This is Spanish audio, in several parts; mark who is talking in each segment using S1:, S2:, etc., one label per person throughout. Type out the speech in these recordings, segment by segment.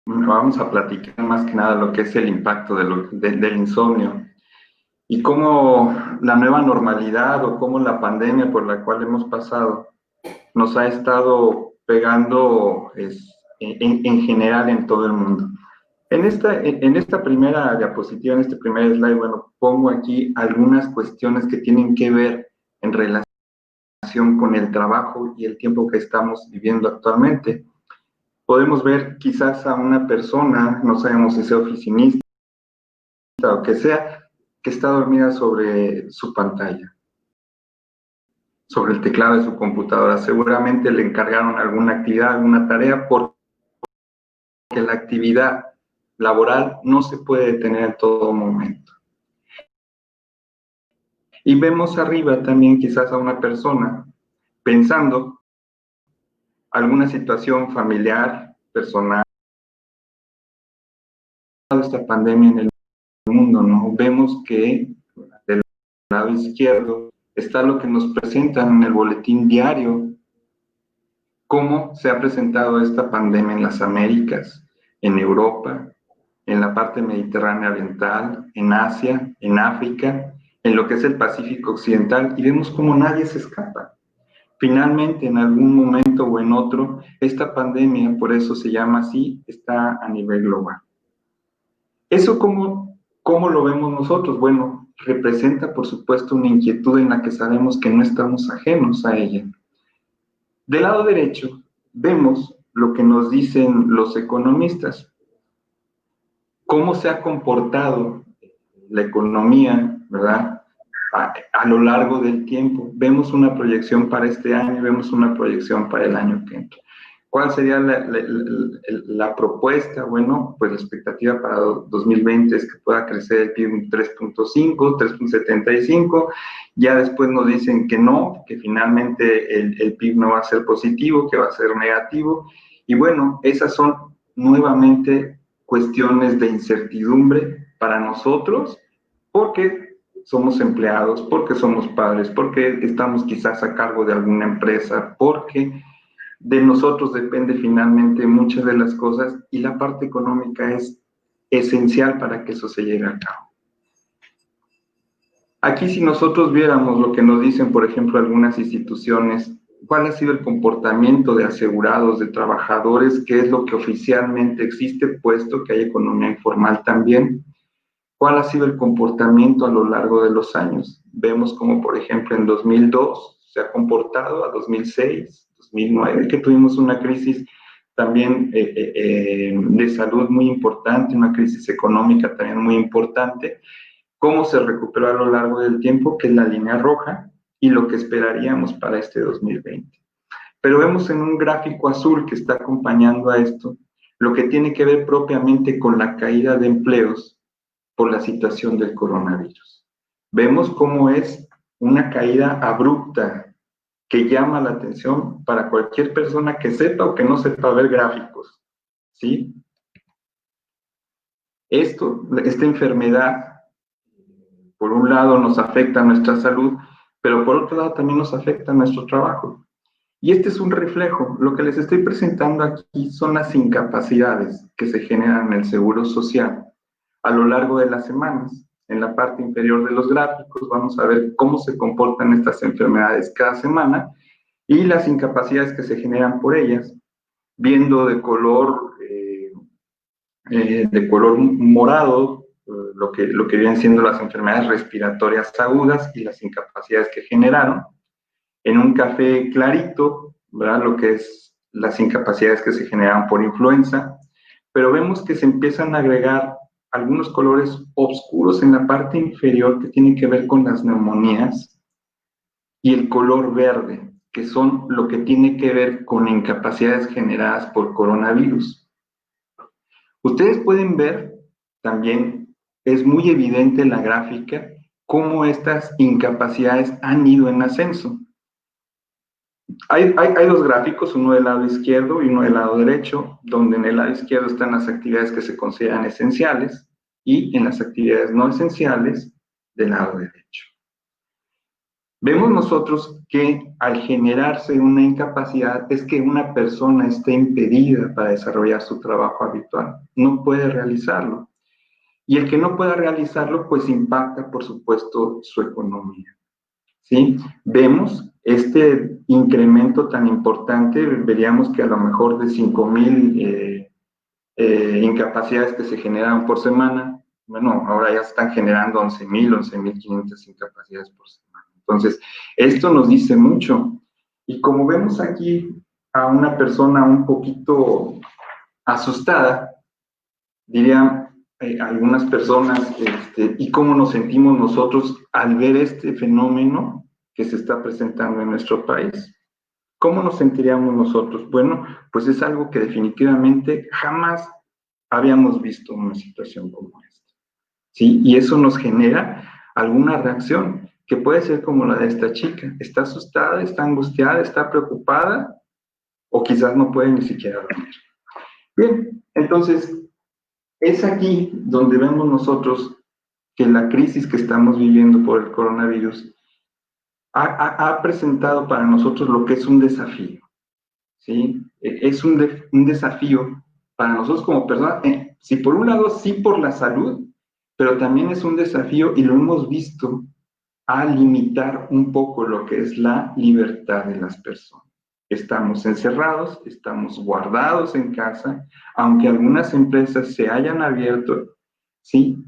S1: vamos a platicar más que nada lo que es el impacto del insomnio y cómo la nueva normalidad o cómo la pandemia por la cual hemos pasado nos ha estado pegando en general en todo el mundo. En esta primera diapositiva, en este primer slide, bueno, pongo aquí algunas cuestiones que tienen que ver en relación con el trabajo y el tiempo que estamos viviendo actualmente. Podemos ver quizás a una persona, no sabemos si sea oficinista o que sea, que está dormida sobre su pantalla, sobre el teclado de su computadora. Seguramente le encargaron alguna actividad, alguna tarea, porque la actividad laboral no se puede detener en todo momento. Y vemos arriba también quizás a una persona pensando alguna situación familiar, personal, esta pandemia en el mundo, ¿no? Vemos que del lado izquierdo está lo que nos presentan en el boletín diario, cómo se ha presentado esta pandemia en las Américas, en Europa, en la parte mediterránea oriental, en Asia, en África, en lo que es el Pacífico Occidental, y vemos cómo nadie se escapa. Finalmente, en algún momento o en otro, esta pandemia, por eso se llama así, está a nivel global. ¿Eso cómo lo vemos nosotros? Bueno, representa, por supuesto, una inquietud en la que sabemos que no estamos ajenos a ella. Del lado derecho, vemos lo que nos dicen los economistas. Cómo se ha comportado la economía, ¿verdad? A lo largo del tiempo. Vemos una proyección para este año, vemos una proyección para el año que entra. ¿Cuál sería la propuesta? Bueno, pues la expectativa para 2020 es que pueda crecer el PIB un 3.5, 3.75. Ya después nos dicen que no, que finalmente el PIB no va a ser positivo, que va a ser negativo. Y bueno, esas son nuevamente cuestiones de incertidumbre para nosotros, porque somos empleados, porque somos padres, porque estamos quizás a cargo de alguna empresa, porque de nosotros depende finalmente muchas de las cosas y la parte económica es esencial para que eso se llegue a cabo. Aquí si nosotros viéramos lo que nos dicen, por ejemplo, algunas instituciones, cuál ha sido el comportamiento de asegurados, de trabajadores, qué es lo que oficialmente existe, puesto que hay economía informal también, cuál ha sido el comportamiento a lo largo de los años. Vemos como, por ejemplo, en 2002 se ha comportado, a 2006, 2009, que tuvimos una crisis también de salud muy importante, una crisis económica también muy importante, cómo se recuperó a lo largo del tiempo, que es la línea roja, y lo que esperaríamos para este 2020. Pero vemos en un gráfico azul que está acompañando a esto, lo que tiene que ver propiamente con la caída de empleos por la situación del coronavirus. Vemos cómo es una caída abrupta que llama la atención para cualquier persona que sepa o que no sepa ver gráficos, ¿sí? Esta enfermedad, por un lado nos afecta a nuestra salud, pero por otro lado también nos afecta a nuestro trabajo. Y este es un reflejo. Lo que les estoy presentando aquí son las incapacidades que se generan en el Seguro Social a lo largo de las semanas. En la parte inferior de los gráficos vamos a ver cómo se comportan estas enfermedades cada semana y las incapacidades que se generan por ellas, viendo de color morado lo que vienen siendo las enfermedades respiratorias agudas y las incapacidades que generaron. En un café clarito, ¿verdad? Lo que es las incapacidades que se generan por influenza, pero vemos que se empiezan a agregar algunos colores oscuros en la parte inferior que tienen que ver con las neumonías y el color verde, que son lo que tiene que ver con incapacidades generadas por coronavirus. Ustedes pueden ver también, es muy evidente en la gráfica, cómo estas incapacidades han ido en ascenso. Hay dos gráficos, uno del lado izquierdo y uno del lado derecho, donde en el lado izquierdo están las actividades que se consideran esenciales y en las actividades no esenciales del lado derecho. Vemos nosotros que al generarse una incapacidad es que una persona está impedida para desarrollar su trabajo habitual, no puede realizarlo. Y el que no pueda realizarlo, pues impacta, por supuesto, su economía. ¿Sí? Vemos este incremento tan importante, veríamos que a lo mejor de 5,000 incapacidades que se generaron por semana, bueno, ahora ya están generando 11,500 incapacidades por semana. Entonces, esto nos dice mucho. Y como vemos aquí a una persona un poquito asustada, dirían algunas personas, y cómo nos sentimos nosotros al ver este fenómeno que se está presentando en nuestro país. ¿Cómo nos sentiríamos nosotros? Bueno, pues es algo que definitivamente jamás habíamos visto una situación como esta, ¿sí? Y eso nos genera alguna reacción que puede ser como la de esta chica. Está asustada, está angustiada, está preocupada o quizás no puede ni siquiera dormir. Bien, entonces es aquí donde vemos nosotros que la crisis que estamos viviendo por el coronavirus ha presentado para nosotros lo que es un desafío, ¿sí? Es un desafío para nosotros como personas, sí, por un lado, sí por la salud, pero también es un desafío, y lo hemos visto, a limitar un poco lo que es la libertad de las personas. Estamos encerrados, estamos guardados en casa, aunque algunas empresas se hayan abierto, ¿sí?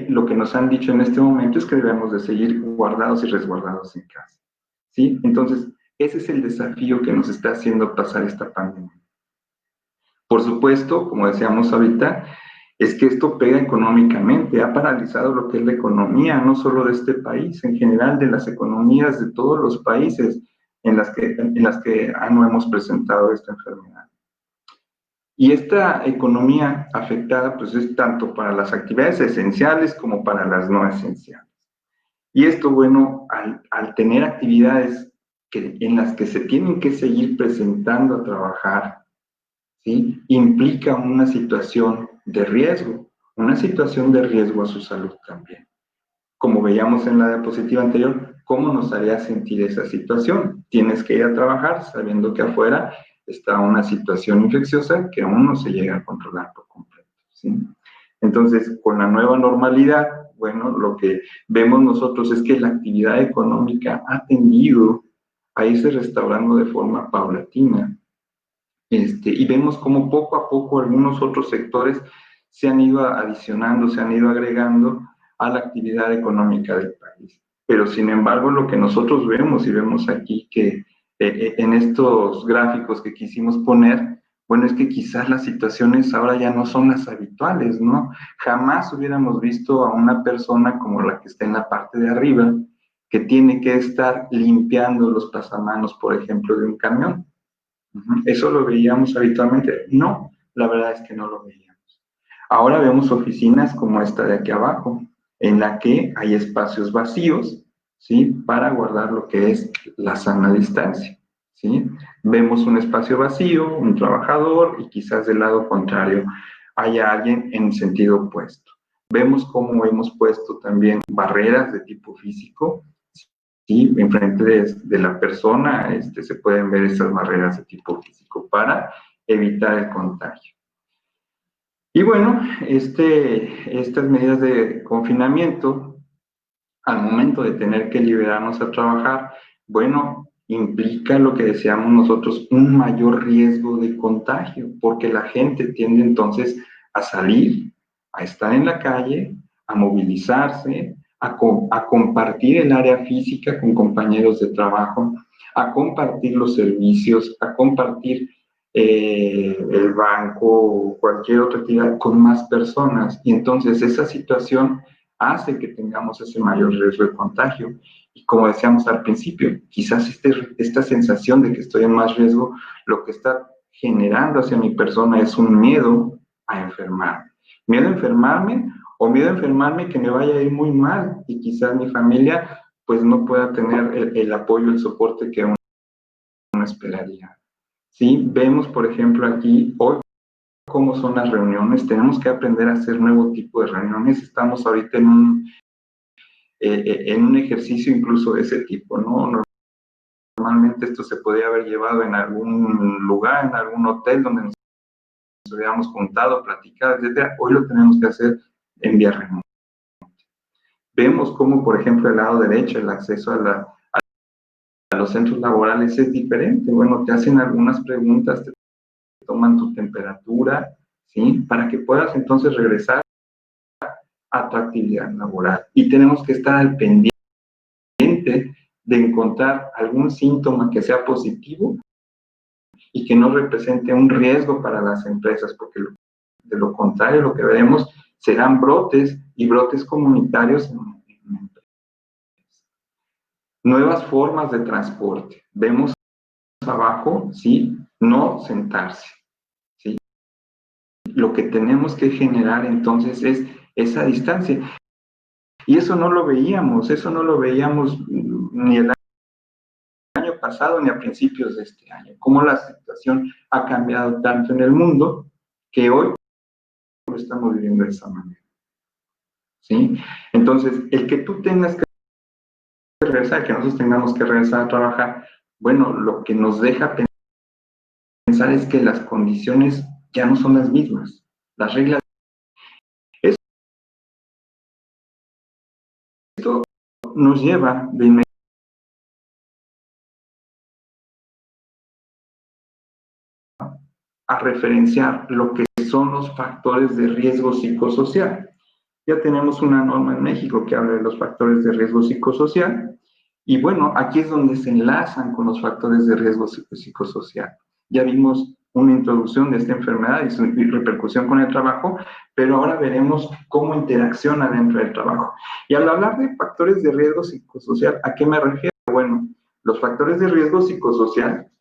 S1: Lo que nos han dicho en este momento es que debemos de seguir guardados y resguardados en casa, ¿sí? Entonces, ese es el desafío que nos está haciendo pasar esta pandemia. Por supuesto, como decíamos ahorita, es que esto pega económicamente, ha paralizado lo que es la economía, no solo de este país, en general de las economías de todos los países en las que no hemos presentado esta enfermedad. Y esta economía afectada, pues es tanto para las actividades esenciales como para las no esenciales. Y esto, bueno, al tener actividades en las que se tienen que seguir presentando a trabajar, ¿sí? Implica una situación de riesgo a su salud también. Como veíamos en la diapositiva anterior, ¿cómo nos haría sentir esa situación? Tienes que ir a trabajar sabiendo que afuera está una situación infecciosa que aún no se llega a controlar por completo, ¿sí? Entonces, con la nueva normalidad, bueno, lo que vemos nosotros es que la actividad económica ha tendido a irse restaurando de forma paulatina. Y vemos cómo poco a poco algunos otros sectores se han ido adicionando, se han ido agregando a la actividad económica del país. Pero sin embargo, lo que nosotros vemos y vemos aquí que en estos gráficos que quisimos poner, bueno, es que quizás las situaciones ahora ya no son las habituales, ¿no? Jamás hubiéramos visto a una persona como la que está en la parte de arriba, que tiene que estar limpiando los pasamanos, por ejemplo, de un camión. ¿Eso lo veíamos habitualmente? No, la verdad es que no lo veíamos. Ahora vemos oficinas como esta de aquí abajo, en la que hay espacios vacíos, ¿sí? Para guardar lo que es la sana distancia, ¿sí? Vemos un espacio vacío, un trabajador, y quizás del lado contrario haya alguien en sentido opuesto. Vemos cómo hemos puesto también barreras de tipo físico, ¿sí? Enfrente de la persona se pueden ver esas barreras de tipo físico para evitar el contagio. Y bueno, estas medidas de confinamiento, al momento de tener que liberarnos a trabajar, bueno, implica lo que decíamos nosotros, un mayor riesgo de contagio, porque la gente tiende entonces a salir, a estar en la calle, a movilizarse, a compartir el área física con compañeros de trabajo, a compartir los servicios, a compartir el banco o cualquier otra actividad con más personas. Y entonces esa situación hace que tengamos ese mayor riesgo de contagio. Y como decíamos al principio, quizás esta sensación de que estoy en más riesgo, lo que está generando hacia mi persona es un miedo a enfermarme. Miedo a enfermarme o miedo a enfermarme que me vaya a ir muy mal y quizás mi familia pues no pueda tener el apoyo, el soporte que uno esperaría. ¿Sí? Vemos, por ejemplo, aquí hoy cómo son las reuniones. Tenemos que aprender a hacer nuevo tipo de reuniones. Estamos ahorita en un ejercicio incluso de ese tipo, ¿no? Normalmente esto se podría haber llevado en algún lugar, en algún hotel donde nos hubiéramos juntado, platicado, etcétera. Hoy lo tenemos que hacer en vía remota. Vemos cómo, por ejemplo, el lado derecho, el acceso a los centros laborales es diferente. Bueno, te hacen algunas preguntas, te toman tu temperatura, ¿sí? Para que puedas entonces regresar a tu actividad laboral. Y tenemos que estar al pendiente de encontrar algún síntoma que sea positivo y que no represente un riesgo para las empresas, porque de lo contrario lo que veremos serán brotes y brotes comunitarios en empresas. Nuevas formas de transporte. Vemos abajo, ¿sí? No sentarse, ¿sí? Lo que tenemos que generar entonces es esa distancia. Y eso no lo veíamos ni el año pasado ni a principios de este año. Cómo la situación ha cambiado tanto en el mundo que hoy lo estamos viviendo de esa manera, ¿sí? Entonces, el que tú tengas que regresar, que nosotros tengamos que regresar a trabajar, bueno, lo que nos deja pensar es que las condiciones ya no son las mismas, las reglas. Esto nos lleva de inmediato a referenciar lo que son los factores de riesgo psicosocial. Ya tenemos una norma en México que habla de los factores de riesgo psicosocial y bueno, aquí es donde se enlazan con los factores de riesgo psicosocial. Ya vimos una introducción de esta enfermedad y su repercusión con el trabajo, pero ahora veremos cómo interacciona dentro del trabajo. Y al hablar de factores de riesgo psicosocial, ¿a qué me refiero? Bueno, los factores de riesgo psicosocial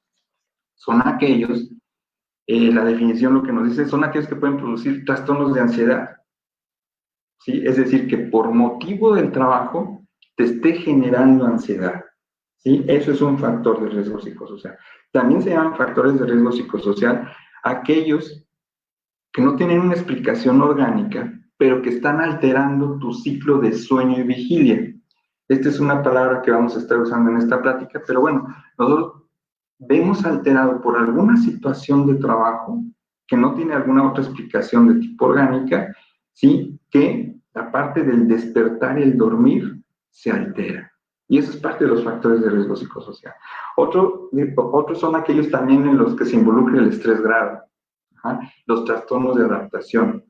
S1: son aquellos, la definición lo que nos dice, son aquellos que pueden producir trastornos de ansiedad, ¿sí? Es decir, que por motivo del trabajo te esté generando ansiedad, ¿sí? Eso es un factor de riesgo psicosocial. También se llaman factores de riesgo psicosocial aquellos que no tienen una explicación orgánica, pero que están alterando tu ciclo de sueño y vigilia. Esta es una palabra que vamos a estar usando en esta plática, pero bueno, nosotros vemos alterado por alguna situación de trabajo que no tiene alguna otra explicación de tipo orgánica, ¿sí? Que la parte del despertar y el dormir se altera. Y eso es parte de los factores de riesgo psicosocial. Otros son aquellos también en los que se involucra el estrés grave, los trastornos de adaptación,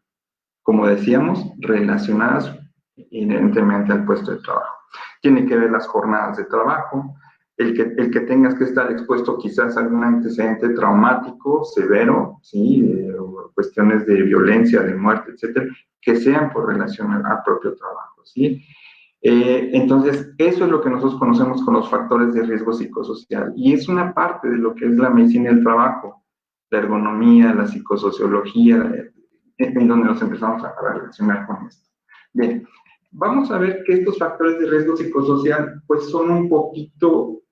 S1: como decíamos, relacionadas inherentemente al puesto de trabajo. Tiene que ver las jornadas de trabajo, el que tengas que estar expuesto quizás a algún antecedente traumático severo, ¿sí? Cuestiones de violencia, de muerte, etcétera, que sean por relación al propio trabajo, ¿sí? Entonces, eso es lo que nosotros conocemos con los factores de riesgo psicosocial y es una parte de lo que es la medicina del trabajo, la ergonomía, la psicosociología, en donde nos empezamos a relacionar con esto. Bien, vamos a ver que estos factores de riesgo psicosocial pues son un poquito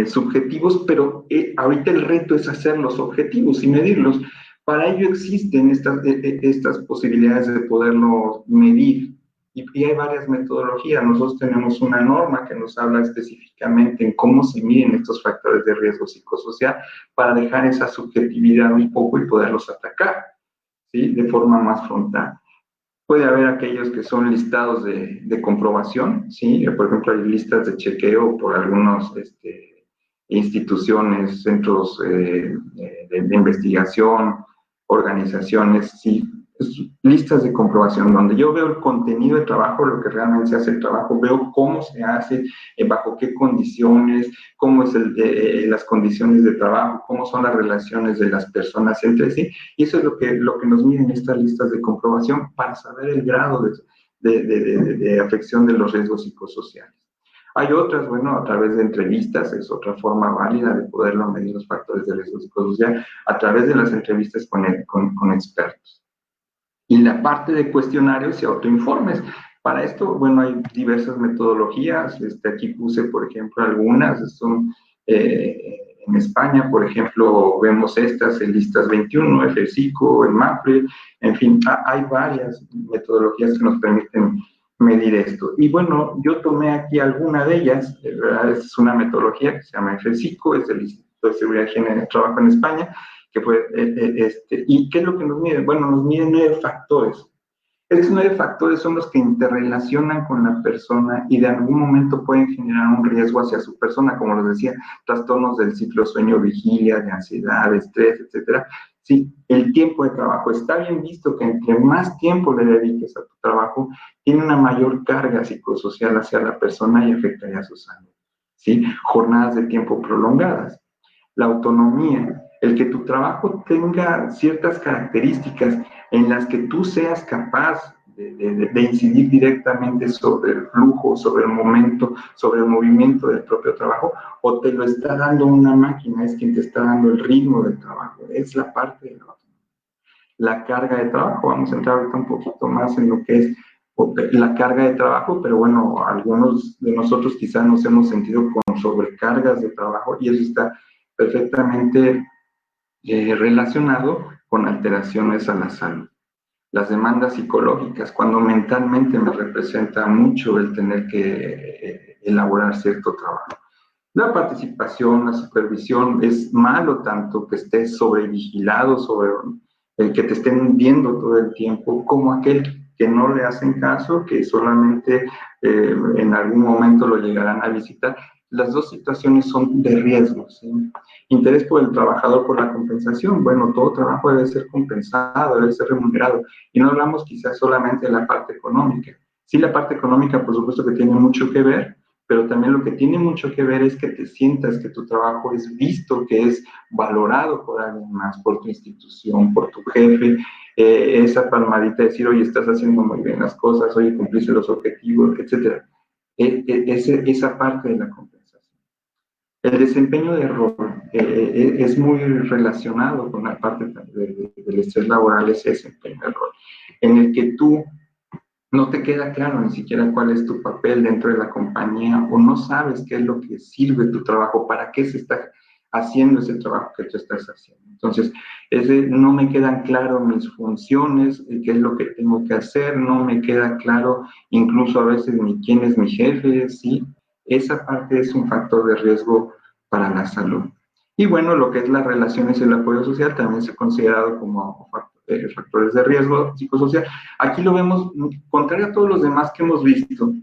S1: subjetivos, pero ahorita el reto es hacerlos objetivos y medirlos. Para ello existen estas posibilidades de poderlo medir y hay varias metodologías. Nosotros tenemos una norma que nos habla específicamente en cómo se miden estos factores de riesgo psicosocial para dejar esa subjetividad un poco y poderlos atacar, ¿sí? De forma más frontal. Puede haber aquellos que son listados de comprobación, ¿sí? Por ejemplo, hay listas de chequeo por algunas instituciones, centros de investigación, organizaciones, ¿sí? Listas de comprobación, donde yo veo el contenido de trabajo, lo que realmente se hace el trabajo, veo cómo se hace, bajo qué condiciones, cómo es las condiciones de trabajo, cómo son las relaciones de las personas entre sí, y eso es lo que nos miden estas listas de comprobación para saber el grado de afección de los riesgos psicosociales. Hay otras, bueno, a través de entrevistas, es otra forma válida de poderlo medir los factores de riesgo psicosocial, a través de las entrevistas con expertos. Y la parte de cuestionarios y autoinformes. Para esto, bueno, hay diversas metodologías. Aquí puse, por ejemplo, algunas. Son, en España, por ejemplo, vemos estas, en Listas 21, FCICO, en MAPRE, en fin, hay varias metodologías que nos permiten medir esto. Y bueno, yo tomé aquí alguna de ellas, ¿verdad? Es una metodología que se llama FCICO, es del Instituto de Seguridad y Higiene del Trabajo en España, que fue, ¿y qué es lo que nos mide? Bueno, nos mide 9 factores. Estos 9 factores son los que interrelacionan con la persona y de algún momento pueden generar un riesgo hacia su persona, como les decía, trastornos del ciclo sueño-vigilia, de ansiedad, de estrés, etcétera. Sí, el tiempo de trabajo. Está bien visto que entre más tiempo le dediques a tu trabajo, tiene una mayor carga psicosocial hacia la persona y afectaría a su salud. ¿Sí? Jornadas de tiempo prolongadas. La autonomía, el que tu trabajo tenga ciertas características en las que tú seas capaz de incidir directamente sobre el flujo, sobre el momento, sobre el movimiento del propio trabajo, o te lo está dando una máquina, es quien te está dando el ritmo del trabajo, es la parte de la autonomía. La carga de trabajo, vamos a entrar ahorita un poquito más en lo que es la carga de trabajo, pero bueno, algunos de nosotros quizás nos hemos sentido con sobrecargas de trabajo y eso está perfectamente relacionado con alteraciones a la salud. Las demandas psicológicas, cuando mentalmente me representa mucho el tener que elaborar cierto trabajo. La participación, la supervisión, es malo tanto que estés sobrevigilado, sobre el que te estén viendo todo el tiempo, como aquel que no le hacen caso, que solamente en algún momento lo llegarán a visitar. Las dos situaciones son de riesgo, ¿sí? Interés por el trabajador por la compensación. Bueno, todo trabajo debe ser compensado, debe ser remunerado. Y no hablamos quizás solamente de la parte económica. Sí, la parte económica, por supuesto que tiene mucho que ver, pero también lo que tiene mucho que ver es que te sientas que tu trabajo es visto, que es valorado por alguien más, por tu institución, por tu jefe, esa palmadita de decir, oye, estás haciendo muy bien las cosas, oye, cumpliste los objetivos, etc. Esa parte de la compensación. El desempeño de rol es muy relacionado con la parte del estrés laboral, ese desempeño de rol, en el que tú no te queda claro ni siquiera cuál es tu papel dentro de la compañía o no sabes qué es lo que sirve tu trabajo, para qué se está haciendo ese trabajo que tú estás haciendo. Entonces, no me quedan claro mis funciones, qué es lo que tengo que hacer, no me queda claro incluso a veces ni quién es mi jefe, ¿sí? Esa parte es un factor de riesgo para la salud. Y bueno, lo que es las relaciones y el apoyo social también se ha considerado como factores de riesgo psicosocial. Aquí lo vemos, contrario a todos los demás que hemos visto,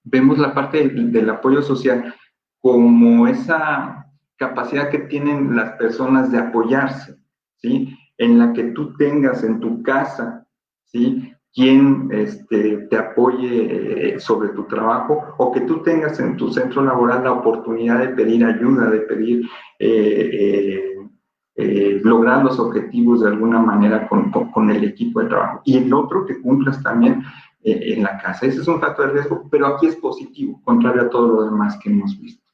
S1: vemos la parte del apoyo social como esa capacidad que tienen las personas de apoyarse, ¿sí? En la que tú tengas en tu casa, ¿sí? Quien te apoye sobre tu trabajo, o que tú tengas en tu centro laboral la oportunidad de pedir ayuda, de pedir lograr los objetivos de alguna manera con el equipo de trabajo. Y el otro, que cumplas también en la casa. Ese es un factor de riesgo, pero aquí es positivo, contrario a todo lo demás que hemos visto.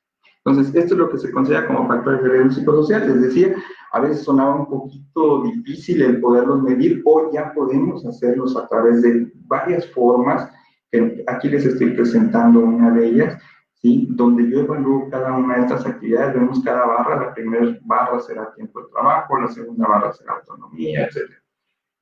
S1: Entonces, esto es lo que se considera como factores de riesgo psicosocial. Les decía, a veces sonaba un poquito difícil el poderlos medir, hoy ya podemos hacerlos a través de varias formas, que aquí les estoy presentando una de ellas, ¿sí? Donde yo evalúo cada una de estas actividades, vemos cada barra, la primera barra será tiempo de trabajo, la segunda barra será autonomía, etc.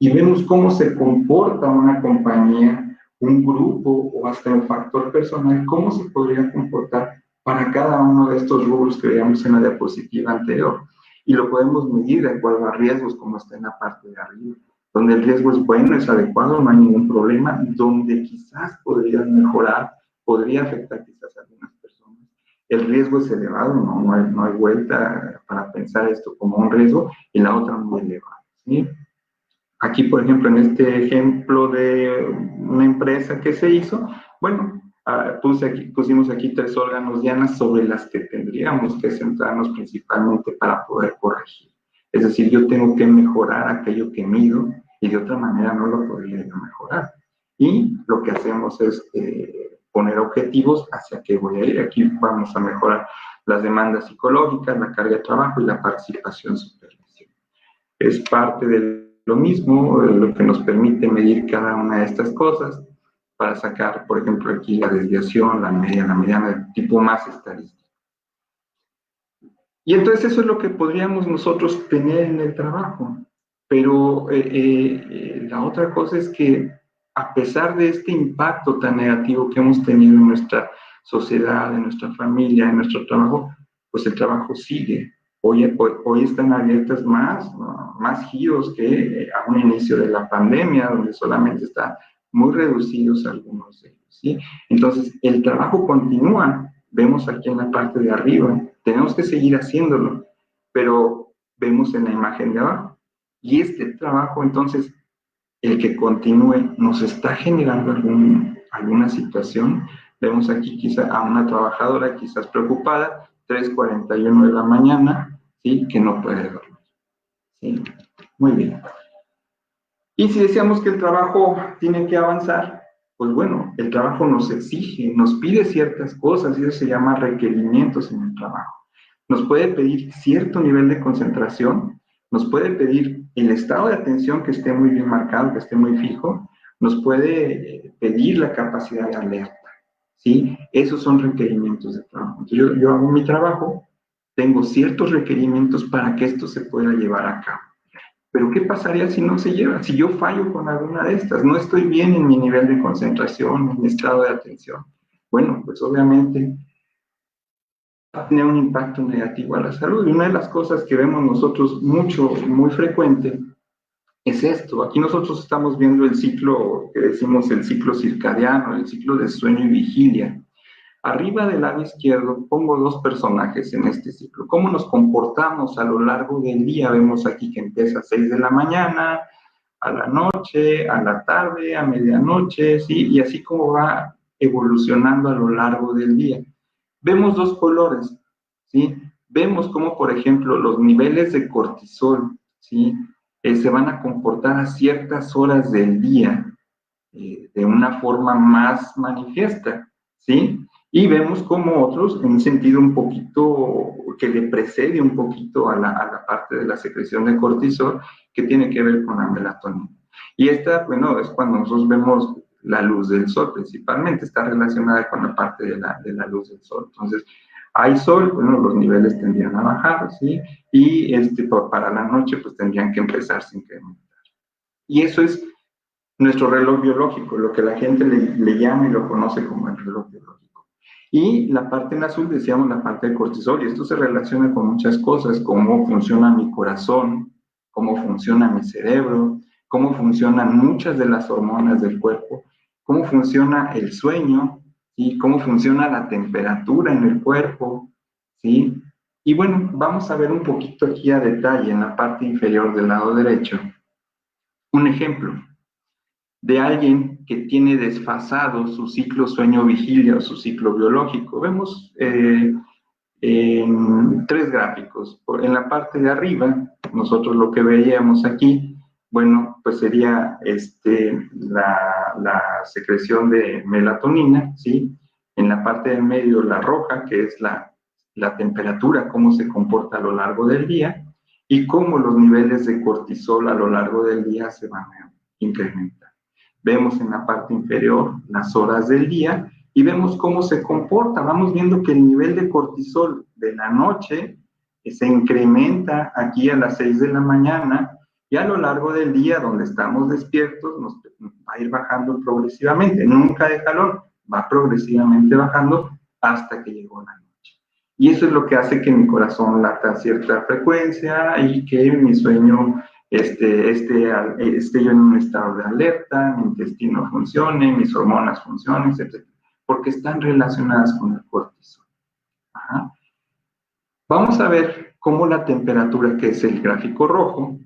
S1: Y vemos cómo se comporta una compañía, un grupo o hasta el factor personal, cómo se podría comportar para cada uno de estos rubros que veíamos en la diapositiva anterior. Y lo podemos medir de acuerdo a riesgos, como está en la parte de arriba. Donde el riesgo es bueno, es adecuado, no hay ningún problema. Donde quizás podrían mejorar, podría afectar quizás a algunas personas. El riesgo es elevado, no hay vuelta para pensar esto como un riesgo, y la otra muy elevada, ¿sí? Aquí, por ejemplo, en este ejemplo de una empresa que se hizo, bueno, pusimos aquí 3 órganos dianas sobre las que tendríamos que centrarnos principalmente para poder corregir. Es decir, yo tengo que mejorar aquello que mido y de otra manera no lo podría yo mejorar. Y lo que hacemos es poner objetivos hacia qué voy a ir. Aquí vamos a mejorar las demandas psicológicas, la carga de trabajo y la participación supervisión. Es parte de lo mismo, lo que nos permite medir cada una de estas cosas para sacar, por ejemplo, aquí la desviación, la media, la mediana, tipo más estadístico. Y entonces eso es lo que podríamos nosotros tener en el trabajo. Pero la otra cosa es que a pesar de este impacto tan negativo que hemos tenido en nuestra sociedad, en nuestra familia, en nuestro trabajo, pues el trabajo sigue. Hoy están abiertas más giros que a un inicio de la pandemia, donde solamente están muy reducidos algunos de ellos, ¿sí? Entonces, el trabajo continúa, vemos aquí en la parte de arriba, tenemos que seguir haciéndolo, pero vemos en la imagen de abajo. Y este trabajo, entonces, el que continúe, nos está generando alguna situación. Vemos aquí quizá a una trabajadora quizás preocupada, 3:41 de la mañana, ¿sí? Que no puede dormir, ¿sí? Muy bien. Y si decíamos que el trabajo tiene que avanzar, pues bueno, el trabajo nos exige, nos pide ciertas cosas, y eso se llama requerimientos en el trabajo. Nos puede pedir cierto nivel de concentración, nos puede pedir el estado de atención que esté muy bien marcado, que esté muy fijo, nos puede pedir la capacidad de alerta, ¿sí? Esos son requerimientos de trabajo. Entonces yo hago mi trabajo, tengo ciertos requerimientos para que esto se pueda llevar a cabo. Pero ¿qué pasaría si no se lleva? Si yo fallo con alguna de estas, no estoy bien en mi nivel de concentración, en mi estado de atención. Bueno, pues obviamente va a tener un impacto negativo a la salud. Y una de las cosas que vemos nosotros muy frecuente, es esto. Aquí nosotros estamos viendo el ciclo, que decimos el ciclo circadiano, el ciclo de sueño y vigilia. Arriba del lado izquierdo pongo dos personajes en este ciclo. ¿Cómo nos comportamos a lo largo del día? Vemos aquí que empieza a 6 de la mañana, a la noche, a la tarde, a medianoche, ¿sí? Y así como va evolucionando a lo largo del día. Vemos dos colores, ¿sí? Vemos cómo, por ejemplo, los niveles de cortisol, ¿sí? Se van a comportar a ciertas horas del día de una forma más manifiesta, ¿sí? Y vemos como otros, en un sentido un poquito, que le precede un poquito a la parte de la secreción de cortisol, que tiene que ver con la melatonina. Y esta, bueno, es cuando nosotros vemos la luz del sol principalmente, está relacionada con la parte de la luz del sol. Entonces, hay sol, bueno, los niveles tendrían a bajar, ¿sí? Y para la noche, pues tendrían que empezarse a incrementar. Y eso es nuestro reloj biológico, lo que la gente le llama y lo conoce como el reloj biológico. Y la parte en azul, decíamos, la parte de cortisol, y esto se relaciona con muchas cosas, cómo funciona mi corazón, cómo funciona mi cerebro, cómo funcionan muchas de las hormonas del cuerpo, cómo funciona el sueño, ¿sí? Cómo funciona la temperatura en el cuerpo, ¿sí? Y bueno, vamos a ver un poquito aquí a detalle en la parte inferior del lado derecho. Un ejemplo de alguien que tiene desfasado su ciclo sueño-vigilia o su ciclo biológico. Vemos en tres gráficos. En la parte de arriba, nosotros lo que veíamos aquí, bueno, pues sería la secreción de melatonina, ¿sí? En la parte del medio, la roja, que es la temperatura, cómo se comporta a lo largo del día, y cómo los niveles de cortisol a lo largo del día se van a incrementar. Vemos en la parte inferior las horas del día y vemos cómo se comporta. Vamos viendo que el nivel de cortisol de la noche se incrementa aquí a las 6 de la mañana y a lo largo del día, donde estamos despiertos, nos va a ir bajando progresivamente. Nunca de jalón, va progresivamente bajando hasta que llegó la noche. Y eso es lo que hace que mi corazón lata a cierta frecuencia y que mi sueño esté yo en un estado de alerta, mi intestino funcione, mis hormonas funcionen, etc. Porque están relacionadas con el cortisol. Ajá. Vamos a ver cómo la temperatura, que es el gráfico rojo,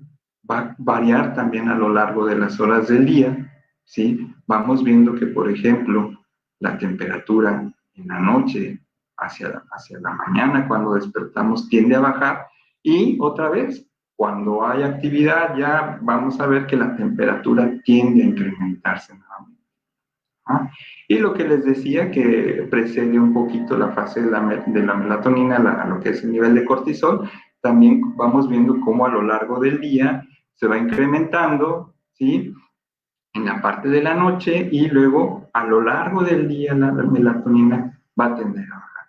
S1: va a variar también a lo largo de las horas del día, ¿sí? Vamos viendo que, por ejemplo, la temperatura en la noche hacia la mañana, cuando despertamos, tiende a bajar, y otra vez, cuando hay actividad, ya vamos a ver que la temperatura tiende a incrementarse nuevamente. ¿Ah? Y lo que les decía, que precede un poquito la fase de la melatonina a lo que es el nivel de cortisol, también vamos viendo cómo a lo largo del día se va incrementando, ¿sí? En la parte de la noche, y luego a lo largo del día la melatonina va a tender a bajar.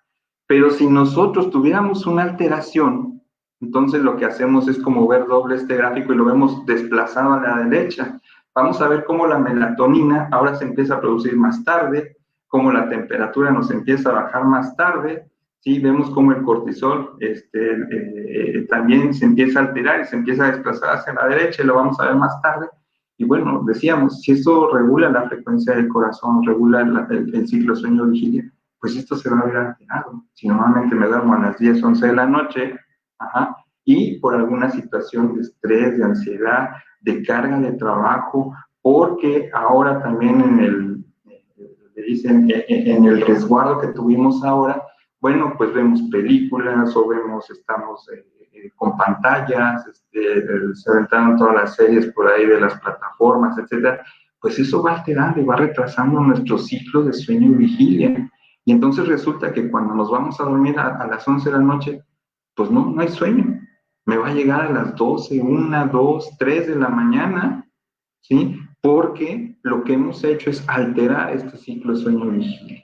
S1: Pero si nosotros tuviéramos una alteración, entonces lo que hacemos es como ver doble este gráfico y lo vemos desplazado a la derecha. Vamos a ver cómo la melatonina ahora se empieza a producir más tarde, cómo la temperatura nos empieza a bajar más tarde, ¿sí? Vemos cómo el cortisol también se empieza a alterar y se empieza a desplazar hacia la derecha, y lo vamos a ver más tarde. Y bueno, decíamos, si esto regula la frecuencia del corazón, regula el ciclo sueño-vigilia, pues esto se va a ver alterado. Si normalmente me duermo a las 10, 11 de la noche, y por alguna situación de estrés, de ansiedad, de carga de trabajo, porque ahora también en el resguardo que tuvimos ahora, bueno, pues vemos películas o estamos con pantallas, se aventaron todas las series por ahí de las plataformas, etcétera, pues eso va alterando y va retrasando nuestro ciclo de sueño y vigilia. Y entonces resulta que cuando nos vamos a dormir a las 11 de la noche, pues no hay sueño. Me va a llegar a las 12, 1, 2, 3 de la mañana, ¿sí? Porque lo que hemos hecho es alterar este ciclo sueño-vigilia.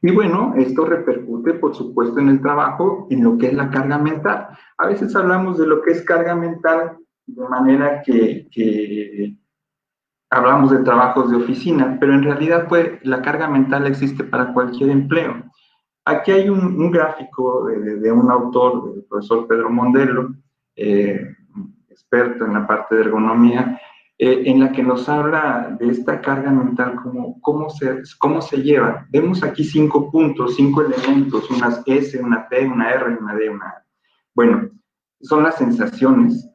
S1: Y bueno, esto repercute, por supuesto, en el trabajo, en lo que es la carga mental. A veces hablamos de lo que es carga mental de manera que hablamos de trabajos de oficina, pero en realidad pues, la carga mental existe para cualquier empleo. Aquí hay un gráfico de un autor, el profesor Pedro Mondelo, experto en la parte de ergonomía, en la que nos habla de esta carga mental, cómo se lleva. Vemos aquí 5 puntos, 5 elementos, unas S, una T, una R, una D, una A. Bueno, son las sensaciones,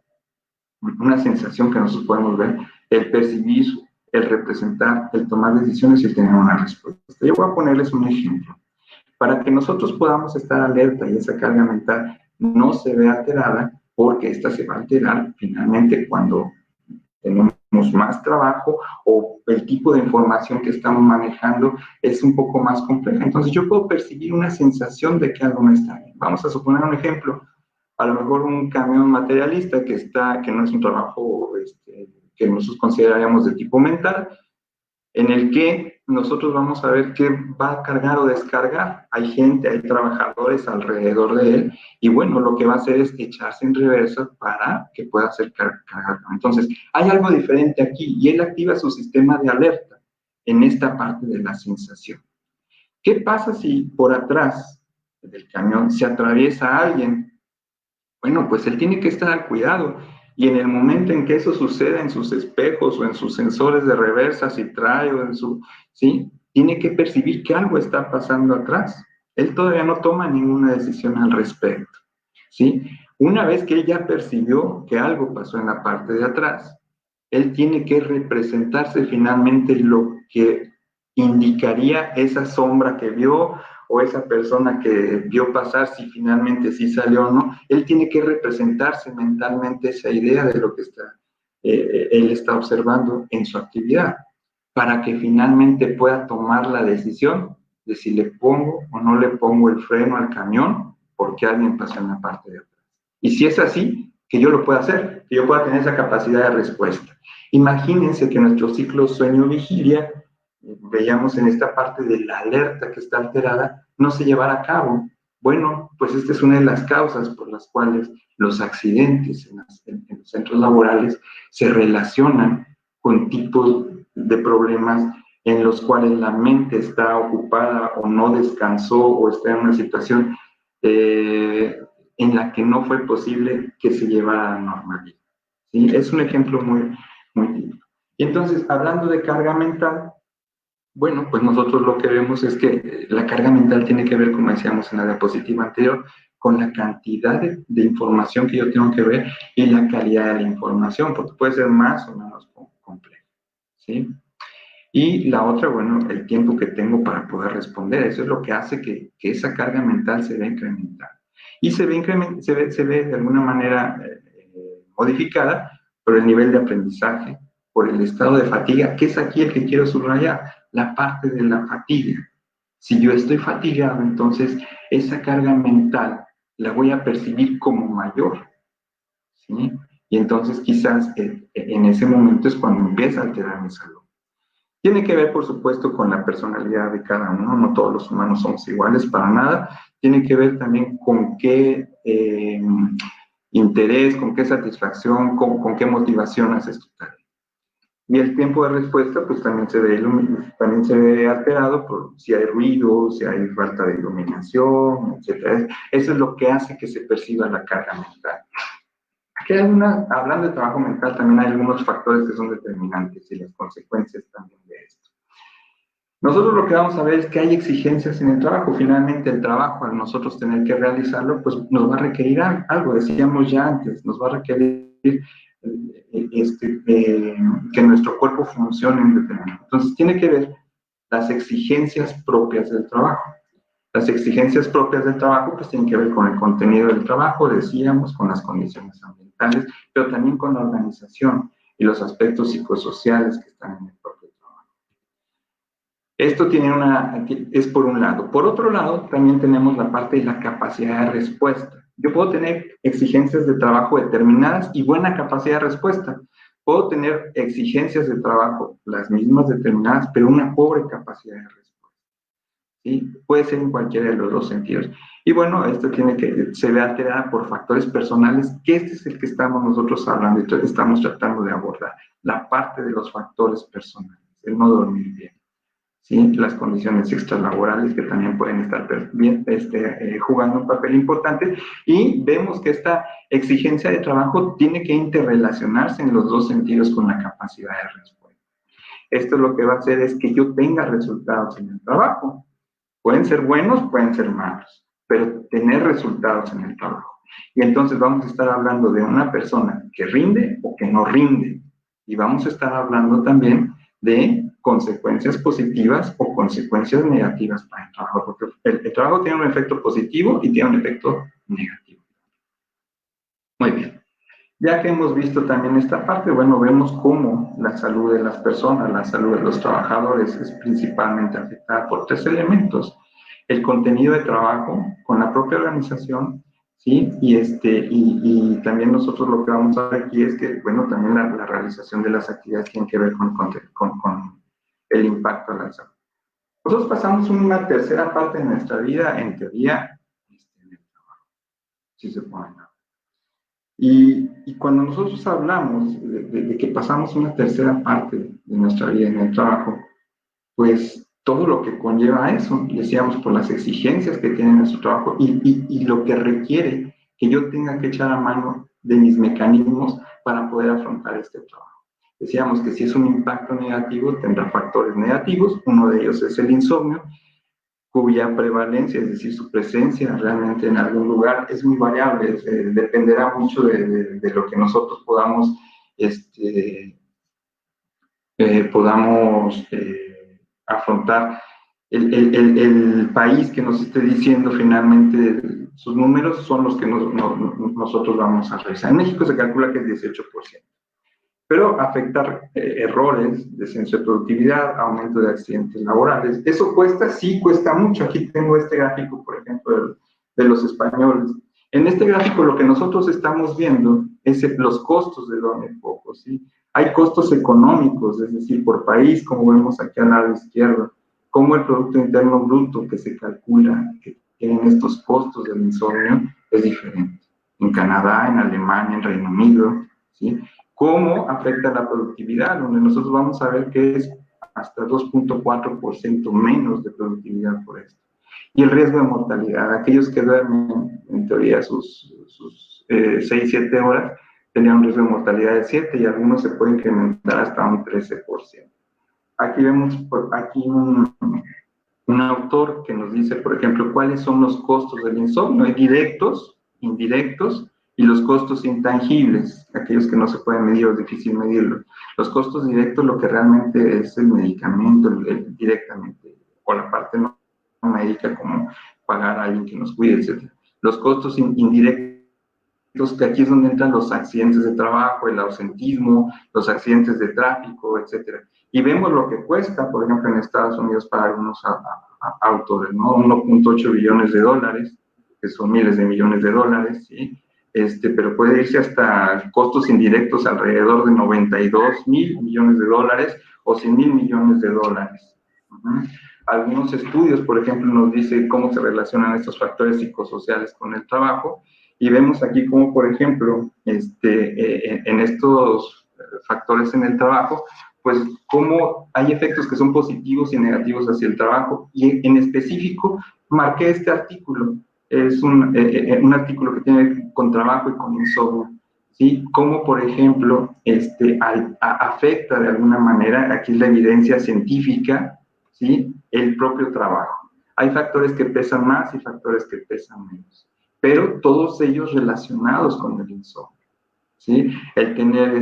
S1: una sensación que nosotros podemos ver, el percibir, el representar, el tomar decisiones y el tener una respuesta. Yo voy a ponerles un ejemplo. Para que nosotros podamos estar alerta y esa carga mental no se vea alterada, porque esta se va a alterar finalmente cuando tenemos más trabajo o el tipo de información que estamos manejando es un poco más compleja. Entonces yo puedo percibir una sensación de que algo no está bien. Vamos a suponer un ejemplo. A lo mejor un camión materialista que no es un trabajo que nosotros consideraríamos de tipo mental, en el que nosotros vamos a ver qué va a cargar o descargar. Hay gente, hay trabajadores alrededor de él, y bueno, lo que va a hacer es echarse en reversa para que pueda ser cargado. Entonces, hay algo diferente aquí, y él activa su sistema de alerta en esta parte de la sensación. ¿Qué pasa si por atrás del camión se atraviesa alguien? Bueno, pues él tiene que estar al cuidado. Y en el momento en que eso suceda en sus espejos o en sus sensores de reversa, si trae o ¿sí? Tiene que percibir que algo está pasando atrás. Él todavía no toma ninguna decisión al respecto, ¿sí? Una vez que él ya percibió que algo pasó en la parte de atrás, él tiene que representarse finalmente lo que indicaría esa sombra que vio o esa persona que vio pasar, si finalmente sí salió o no. Él tiene que representarse mentalmente esa idea de lo que él está observando en su actividad, para que finalmente pueda tomar la decisión de si le pongo o no le pongo el freno al camión porque alguien pasó en la parte de atrás. Y si es así, que yo lo pueda hacer, que yo pueda tener esa capacidad de respuesta. Imagínense que nuestro ciclo sueño-vigilia, veíamos en esta parte de la alerta que está alterada, no se llevará a cabo. Bueno, pues esta es una de las causas por las cuales los accidentes en los centros laborales se relacionan con tipos de problemas en los cuales la mente está ocupada o no descansó o está en una situación en la que no fue posible que se llevara a normalidad. ¿Sí? Es un ejemplo muy típico. Y entonces, hablando de carga mental, bueno, pues nosotros lo que vemos es que la carga mental tiene que ver, como decíamos en la diapositiva anterior, con la cantidad de información que yo tengo que ver y la calidad de la información, porque puede ser más o menos compleja, ¿sí? Y la otra, bueno, el tiempo que tengo para poder responder, eso es lo que hace que esa carga mental se vea incrementada. Y se ve de alguna manera modificada por el nivel de aprendizaje, por el estado de fatiga, que es aquí el que quiero subrayar, la parte de la fatiga. Si yo estoy fatigado, entonces esa carga mental la voy a percibir como mayor, ¿sí? Y entonces quizás en ese momento es cuando empieza a alterar mi salud. Tiene que ver, por supuesto, con la personalidad de cada uno. No todos los humanos somos iguales para nada. Tiene que ver también con qué interés, con qué satisfacción, con qué motivación haces tu tarea. Y el tiempo de respuesta, pues también se ve alterado por si hay ruido, si hay falta de iluminación, etc. Eso es lo que hace que se perciba la carga mental. Aquí hablando de trabajo mental, también hay algunos factores que son determinantes y las consecuencias también de esto. Nosotros lo que vamos a ver es que hay exigencias en el trabajo. Finalmente, el trabajo, al nosotros tener que realizarlo, pues nos va a requerir algo. Decíamos ya antes, nos va a requerir que nuestro cuerpo funcione en determinado. Entonces, tiene que ver las exigencias propias del trabajo. Las exigencias propias del trabajo pues tienen que ver con el contenido del trabajo, decíamos, con las condiciones ambientales, pero también con la organización y los aspectos psicosociales que están en el propio trabajo. Esto es por un lado. Por otro lado, también tenemos la parte de la capacidad de respuesta. Yo puedo tener exigencias de trabajo determinadas y buena capacidad de respuesta. Puedo tener exigencias de trabajo, las mismas determinadas, pero una pobre capacidad de respuesta. ¿Sí? Puede ser en cualquiera de los dos sentidos. Y bueno, esto se ve alterada por factores personales, que este es el que estamos nosotros hablando y estamos tratando de abordar, la parte de los factores personales, el no dormir bien, ¿sí? Las condiciones extralaborales que también pueden estar jugando un papel importante, y vemos que esta exigencia de trabajo tiene que interrelacionarse en los dos sentidos con la capacidad de respuesta. Esto lo que va a hacer es que yo tenga resultados en el trabajo. Pueden ser buenos, pueden ser malos, pero tener resultados en el trabajo. Y entonces vamos a estar hablando de una persona que rinde o que no rinde. Y vamos a estar hablando también de consecuencias positivas o consecuencias negativas para el trabajo, porque el trabajo tiene un efecto positivo y tiene un efecto negativo. Muy bien. Ya que hemos visto también esta parte, bueno, vemos cómo la salud de las personas, la salud de los trabajadores es principalmente afectada por tres elementos: el contenido de trabajo con la propia organización, ¿sí? Y también nosotros lo que vamos a ver aquí es que, bueno, también la realización de las actividades tiene que ver con el impacto a la salud. Nosotros pasamos una tercera parte de nuestra vida, en teoría, en el trabajo, si se puede hablar. Y cuando nosotros hablamos de que pasamos una tercera parte de nuestra vida en el trabajo, pues todo lo que conlleva eso, decíamos, por las exigencias que tiene nuestro trabajo y lo que requiere que yo tenga que echar a mano de mis mecanismos para poder afrontar este trabajo. Decíamos que si es un impacto negativo, tendrá factores negativos. Uno de ellos es el insomnio, cuya prevalencia, es decir, su presencia realmente en algún lugar es muy variable, dependerá mucho de lo que nosotros podamos afrontar. El país que nos esté diciendo finalmente sus números son los que nosotros vamos a revisar. En México se calcula que es 18%. Pero afecta errores, descenso de productividad, aumento de accidentes laborales. ¿Eso cuesta? Sí, cuesta mucho. Aquí tengo este gráfico, por ejemplo, de los españoles. En este gráfico lo que nosotros estamos viendo es los costos de dormir poco, ¿sí? Hay costos económicos, es decir, por país, como vemos aquí al lado izquierdo, como el Producto Interno Bruto que se calcula, que tienen estos costos del insomnio, es diferente. En Canadá, en Alemania, en Reino Unido, ¿sí? ¿Cómo afecta la productividad? Donde nosotros vamos a ver que es hasta 2.4% menos de productividad por esto. Y el riesgo de mortalidad, aquellos que duermen en teoría sus 6-7 horas, tenían un riesgo de mortalidad de 7 y algunos se pueden incrementar hasta un 13%. Aquí vemos un autor que nos dice, por ejemplo, cuáles son los costos del insomnio. Hay directos, indirectos, y los costos intangibles, aquellos que no se pueden medir o es difícil medirlos. Los costos directos, lo que realmente es el medicamento directamente, o la parte no médica, como pagar a alguien que nos cuide, etc. Los costos indirectos, que aquí es donde entran los accidentes de trabajo, el ausentismo, los accidentes de tráfico, etc. Y vemos lo que cuesta, por ejemplo, en Estados Unidos para algunos autores, ¿no? 1.8 billones de dólares, que son miles de millones de dólares, ¿sí? Pero puede irse hasta costos indirectos alrededor de 92 mil millones de dólares o 100 mil millones de dólares. Algunos estudios, por ejemplo, nos dicen cómo se relacionan estos factores psicosociales con el trabajo, Y vemos aquí como, por ejemplo, en estos factores en el trabajo, pues cómo hay efectos que son positivos y negativos hacia el trabajo. Y en específico, marqué este artículo. Es un artículo que tiene que ver con trabajo y con insomnio. ¿Sí? Cómo, por ejemplo, afecta de alguna manera, aquí es la evidencia científica, ¿sí? El propio trabajo. Hay factores que pesan más y factores que pesan menos, pero todos ellos relacionados con el insomnio. ¿Sí? El tener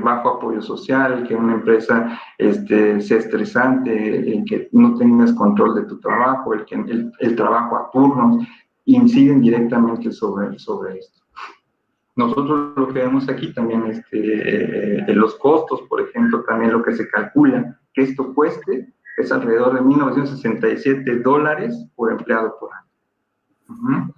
S1: bajo apoyo social, que una empresa sea estresante, el que no tengas control de tu trabajo, el trabajo a turnos, inciden directamente sobre esto. Nosotros lo que vemos aquí también los costos, por ejemplo, también lo que se calcula que esto cueste es alrededor de $1,967 por empleado por año.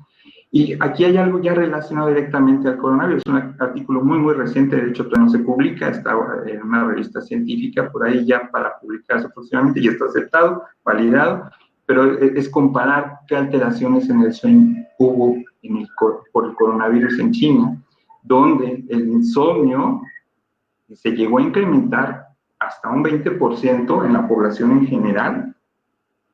S1: Y aquí hay algo ya relacionado directamente al coronavirus, un artículo muy, muy reciente, de hecho todavía no se publica, está en una revista científica, por ahí ya para publicarse próximamente, ya está aceptado, validado, pero es comparar qué alteraciones en el sueño hubo por el coronavirus en China, donde el insomnio se llegó a incrementar hasta un 20% en la población en general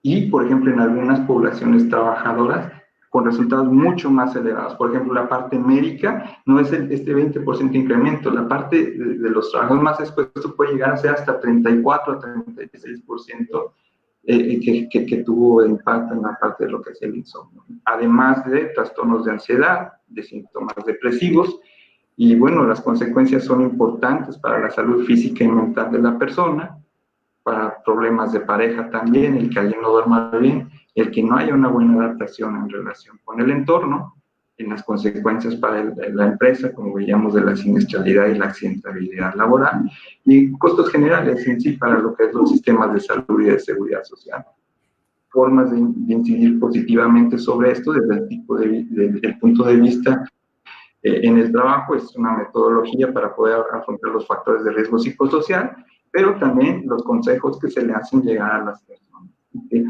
S1: y, por ejemplo, en algunas poblaciones trabajadoras con resultados mucho más elevados. Por ejemplo, la parte médica no es este 20% de incremento, la parte de los trabajos más expuestos puede llegar a ser hasta 34 a 36% que tuvo impacto en la parte de lo que es el insomnio. Además de trastornos de ansiedad, de síntomas depresivos, y bueno, las consecuencias son importantes para la salud física y mental de la persona, para problemas de pareja también, el que alguien no duerma bien, el que no haya una buena adaptación en relación con el entorno, en las consecuencias para la empresa, como veíamos, de la siniestralidad y la accidentabilidad laboral, y costos generales en sí para lo que es los sistemas de salud y de seguridad social. Formas de incidir positivamente sobre esto desde el punto de vista en el trabajo, es una metodología para poder afrontar los factores de riesgo psicosocial, pero también los consejos que se le hacen llegar a las personas, que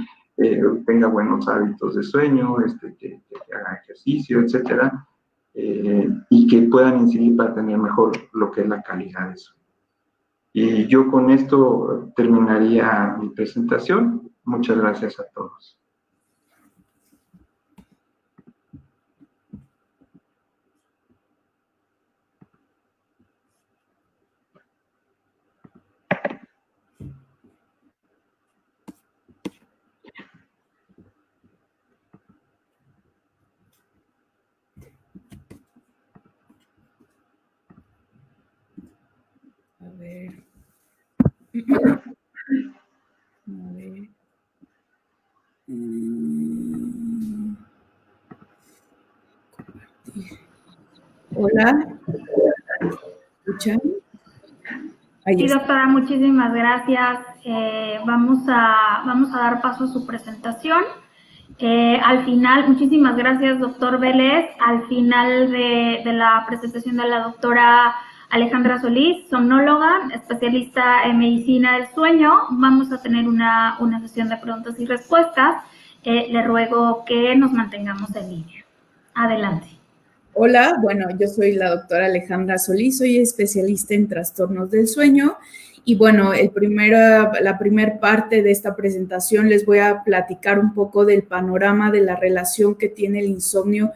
S1: tenga buenos hábitos de sueño, que haga ejercicio, etcétera, y que puedan incidir para tener mejor lo que es la calidad de sueño. Y yo con esto terminaría mi presentación. Muchas gracias a todos.
S2: A ver. Hola. ¿Escuchan?
S3: Sí, doctora, muchísimas gracias. Vamos a dar paso a su presentación. Al final, muchísimas gracias, doctor Vélez. Al final de la presentación de la doctora Alejandra Solís, somnóloga, especialista en medicina del sueño, vamos a tener una sesión de preguntas y respuestas. Le ruego que nos mantengamos en línea. Adelante.
S2: Hola, bueno, yo soy la doctora Alejandra Solís, soy especialista en trastornos del sueño y bueno, la primera parte de esta presentación les voy a platicar un poco del panorama de la relación que tiene el insomnio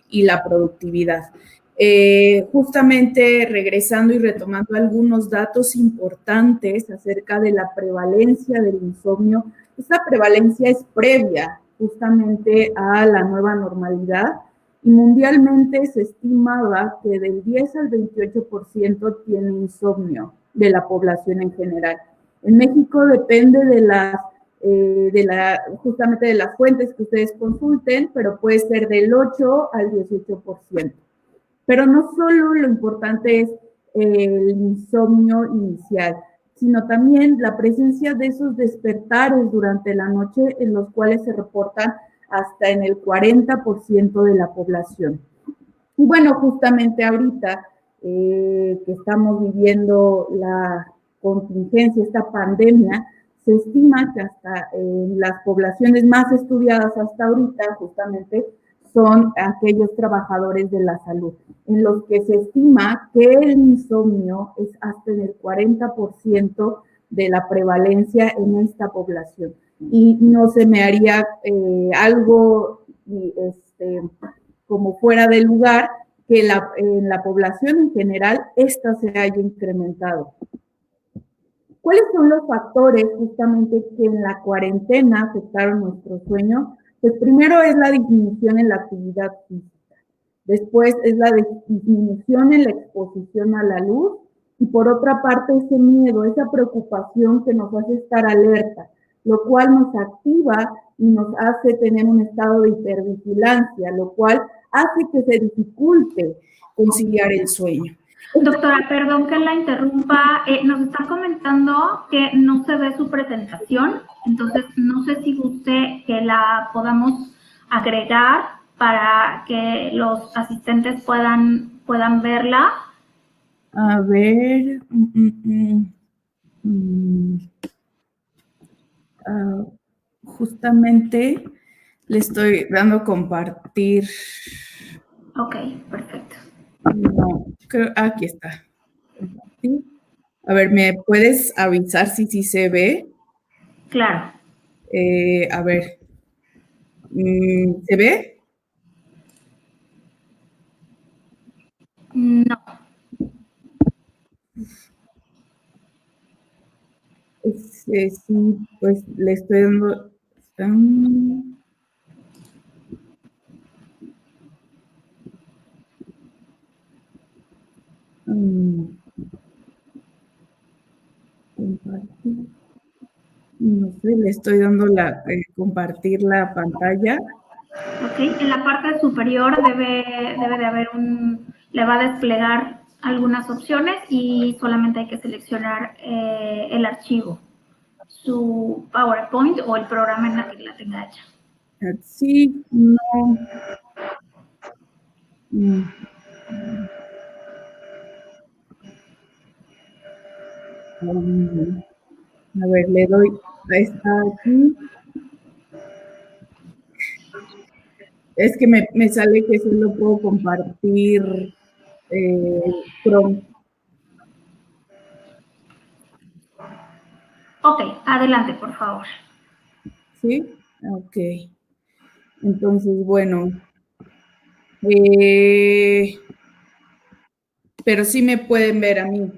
S2: y la productividad. Justamente regresando y retomando algunos datos importantes acerca de la prevalencia del insomnio, esta prevalencia es previa justamente a la nueva normalidad. Y mundialmente se estimaba que del 10 al 28% tiene insomnio de la población en general. En México depende justamente de las fuentes que ustedes consulten, pero puede ser del 8 al 18%. Pero no solo lo importante es el insomnio inicial, sino también la presencia de esos despertares durante la noche en los cuales se reportan hasta en el 40% de la población. Y bueno, justamente ahorita que estamos viviendo la contingencia, esta pandemia, se estima que hasta las poblaciones más estudiadas hasta ahorita justamente son aquellos trabajadores de la salud, en los que se estima que el insomnio es hasta en el 40% de la prevalencia en esta población. Y no se me haría algo como fuera de lugar que en la población en general esta se haya incrementado. ¿Cuáles son los factores justamente que en la cuarentena afectaron nuestro sueño? Pues primero es la disminución en la actividad física, después es la disminución en la exposición a la luz y por otra parte ese miedo, esa preocupación que nos hace estar alerta, lo cual nos activa y nos hace tener un estado de hipervigilancia, lo cual hace que se dificulte conciliar el sueño.
S3: Doctora, perdón que la interrumpa, nos está comentando que no se ve su presentación, entonces no sé si guste que la podamos agregar para que los asistentes puedan verla.
S2: A ver, justamente le estoy dando compartir.
S3: Ok, perfecto.
S2: No, creo, aquí está. ¿Sí? A ver, ¿me puedes avisar si sí se ve?
S3: Claro.
S2: A ver, ¿se ve?
S3: No.
S2: Sí, pues le estoy dando... No sé, le estoy dando compartir la pantalla.
S3: Ok, en la parte superior debe de haber le va a desplegar algunas opciones y solamente hay que seleccionar el archivo, su PowerPoint o el programa en la que la tenga hecha.
S2: Sí, no. A ver, le doy, está aquí. Es que me sale que solo puedo compartir Chrome.
S3: Ok, adelante, por favor.
S2: ¿Sí? Ok. Entonces, bueno. Pero sí me pueden ver a mí.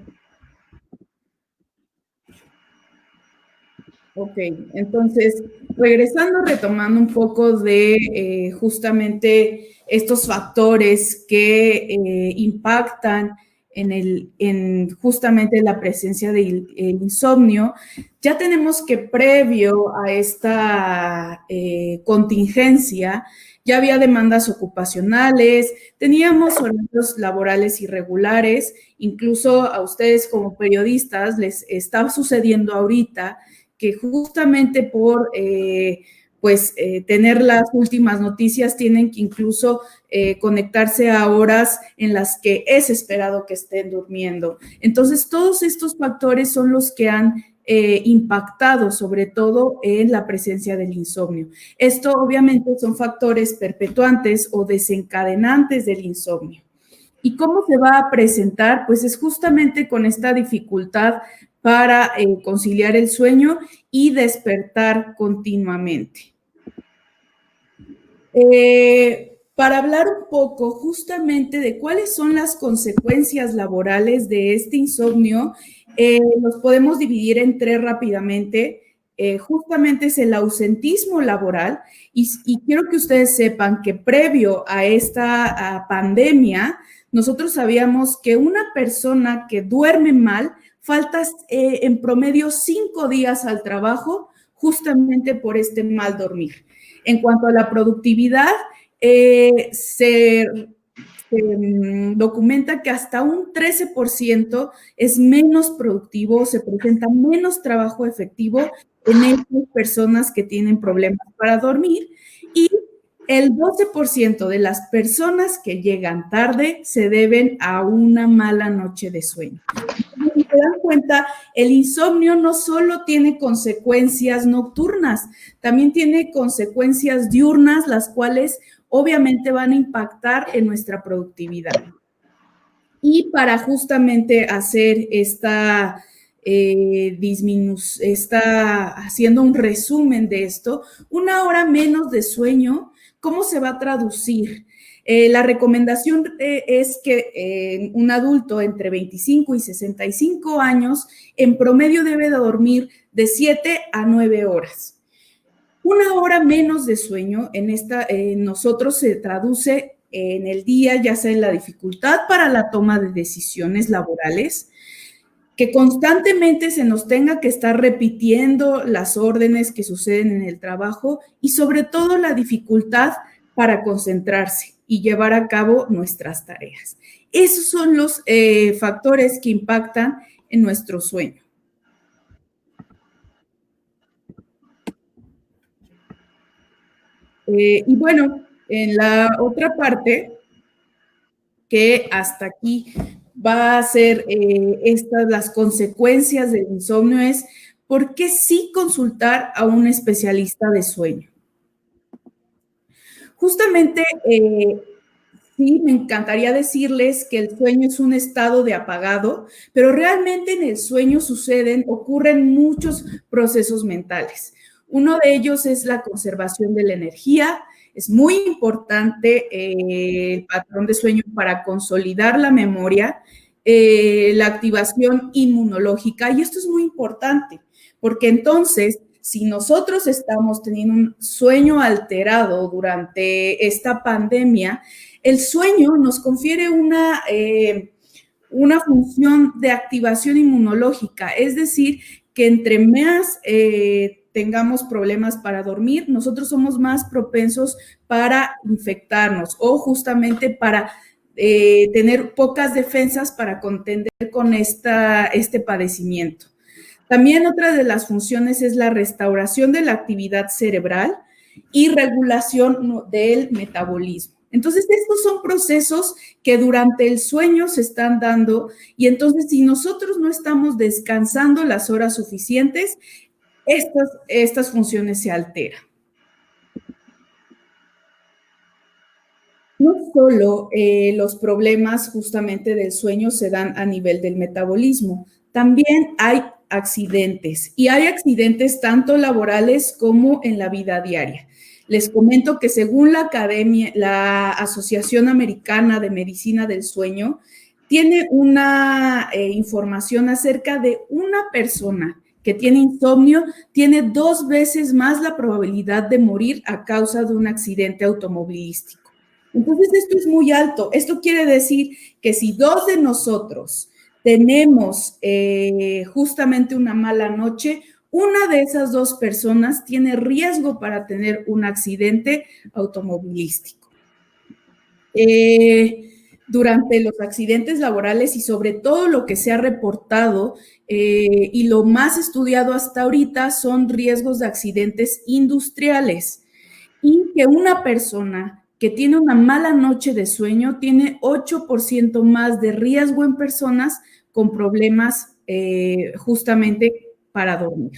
S2: Ok, entonces, retomando un poco de justamente estos factores que impactan en justamente la presencia del insomnio, ya tenemos que previo a esta contingencia, ya había demandas ocupacionales, teníamos horarios laborales irregulares, incluso a ustedes como periodistas les está sucediendo ahorita que justamente por tener las últimas noticias tienen que incluso conectarse a horas en las que es esperado que estén durmiendo. Entonces, todos estos factores son los que han impactado sobre todo en la presencia del insomnio. Esto obviamente son factores perpetuantes o desencadenantes del insomnio. ¿Y cómo se va a presentar? Pues es justamente con esta dificultad para conciliar el sueño y despertar continuamente. Para hablar un poco justamente de cuáles son las consecuencias laborales de este insomnio, los podemos dividir en tres rápidamente. Justamente es el ausentismo laboral y quiero que ustedes sepan que previo a esta pandemia, nosotros sabíamos que una persona que duerme mal faltas en promedio 5 días al trabajo justamente por este mal dormir. En cuanto a la productividad, se documenta que hasta un 13% es menos productivo, se presenta menos trabajo efectivo en estas personas que tienen problemas para dormir y el 12% de las personas que llegan tarde se deben a una mala noche de sueño. Si se dan cuenta, el insomnio no solo tiene consecuencias nocturnas, también tiene consecuencias diurnas, las cuales obviamente van a impactar en nuestra productividad. Y para justamente hacer haciendo un resumen de esto, 1 hora menos de sueño, ¿cómo se va a traducir? La recomendación es que un adulto entre 25 y 65 años en promedio debe de dormir de 7 a 9 horas. 1 hora menos de sueño en nosotros se traduce en el día, ya sea en la dificultad para la toma de decisiones laborales, que constantemente se nos tenga que estar repitiendo las órdenes que suceden en el trabajo y sobre todo la dificultad para concentrarse y llevar a cabo nuestras tareas. Esos son los factores que impactan en nuestro sueño. Y bueno, en la otra parte, que hasta aquí va a ser las consecuencias del insomnio, es ¿por qué sí consultar a un especialista de sueño? Justamente, sí, me encantaría decirles que el sueño es un estado de apagado, pero realmente en el sueño ocurren muchos procesos mentales. Uno de ellos es la conservación de la energía. Es muy importante el patrón de sueño para consolidar la memoria, la activación inmunológica, y esto es muy importante, porque entonces, si nosotros estamos teniendo un sueño alterado durante esta pandemia, el sueño nos confiere una función de activación inmunológica, es decir, que entre más tengamos problemas para dormir, nosotros somos más propensos para infectarnos o justamente para tener pocas defensas para contender con este padecimiento. También otra de las funciones es la restauración de la actividad cerebral y regulación del metabolismo. Entonces, estos son procesos que durante el sueño se están dando, y entonces si nosotros no estamos descansando las horas suficientes, estas funciones se alteran. No solo los problemas justamente del sueño se dan a nivel del metabolismo, también hay accidentes, y hay accidentes tanto laborales como en la vida diaria. Les comento que según la Asociación Americana de Medicina del Sueño, tiene una información acerca de una persona que tiene insomnio, tiene 2 veces más la probabilidad de morir a causa de un accidente automovilístico. Entonces, esto es muy alto. Esto quiere decir que si 2 de nosotros tenemos justamente una mala noche, una de esas 2 personas tiene riesgo para tener un accidente automovilístico. Durante los accidentes laborales y sobre todo lo que se ha reportado y lo más estudiado hasta ahorita son riesgos de accidentes industriales, y que una persona que tiene una mala noche de sueño tiene 8% más de riesgo en personas con problemas justamente para dormir.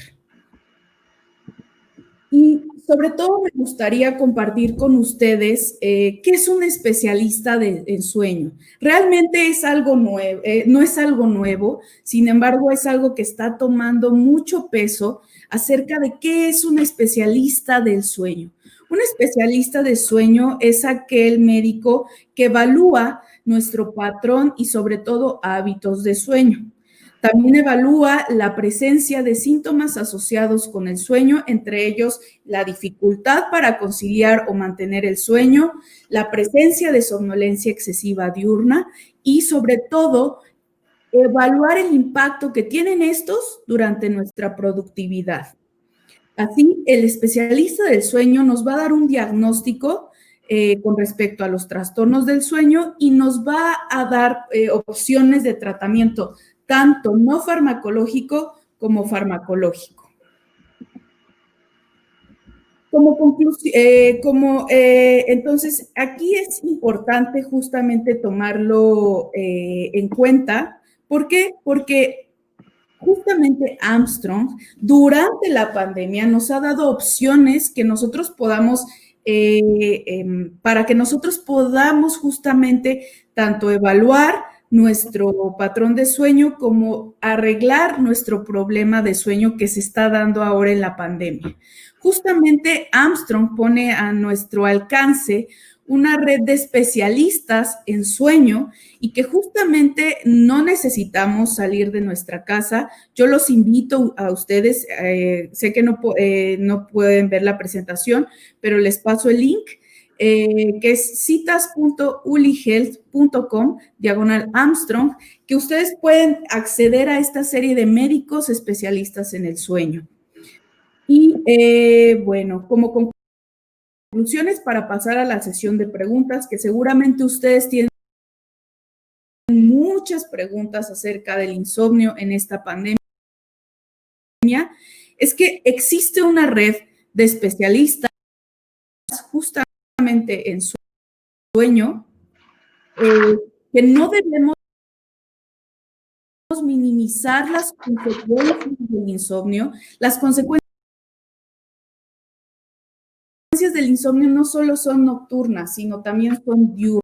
S2: Y sobre todo me gustaría compartir con ustedes qué es un especialista en sueño. Realmente es algo nuevo, no es algo nuevo, sin embargo es algo que está tomando mucho peso acerca de qué es un especialista del sueño. Un especialista de sueño es aquel médico que evalúa nuestro patrón y sobre todo hábitos de sueño. También evalúa la presencia de síntomas asociados con el sueño, entre ellos la dificultad para conciliar o mantener el sueño, la presencia de somnolencia excesiva diurna y sobre todo evaluar el impacto que tienen estos durante nuestra productividad. Así, el especialista del sueño nos va a dar un diagnóstico con respecto a los trastornos del sueño y nos va a dar opciones de tratamiento tanto no farmacológico como farmacológico. Como conclusión, entonces, aquí es importante justamente tomarlo en cuenta. ¿Por qué? Porque justamente Armstrong, durante la pandemia, nos ha dado opciones que nosotros podamos para que nosotros podamos justamente tanto evaluar nuestro patrón de sueño como arreglar nuestro problema de sueño que se está dando ahora en la pandemia. Justamente Armstrong pone a nuestro alcance una red de especialistas en sueño y que justamente no necesitamos salir de nuestra casa. Yo los invito a ustedes, sé que no pueden ver la presentación, pero les paso el link, que es citas.ulihealth.com/Armstrong, que ustedes pueden acceder a esta serie de médicos especialistas en el sueño. Y bueno, como conclusiones para pasar a la sesión de preguntas, que seguramente ustedes tienen muchas preguntas acerca del insomnio en esta pandemia, es que existe una red de especialistas justamente en sueño, que no debemos minimizar las consecuencias del insomnio. Las consecuencias del insomnio no solo son nocturnas, sino también son diurnas,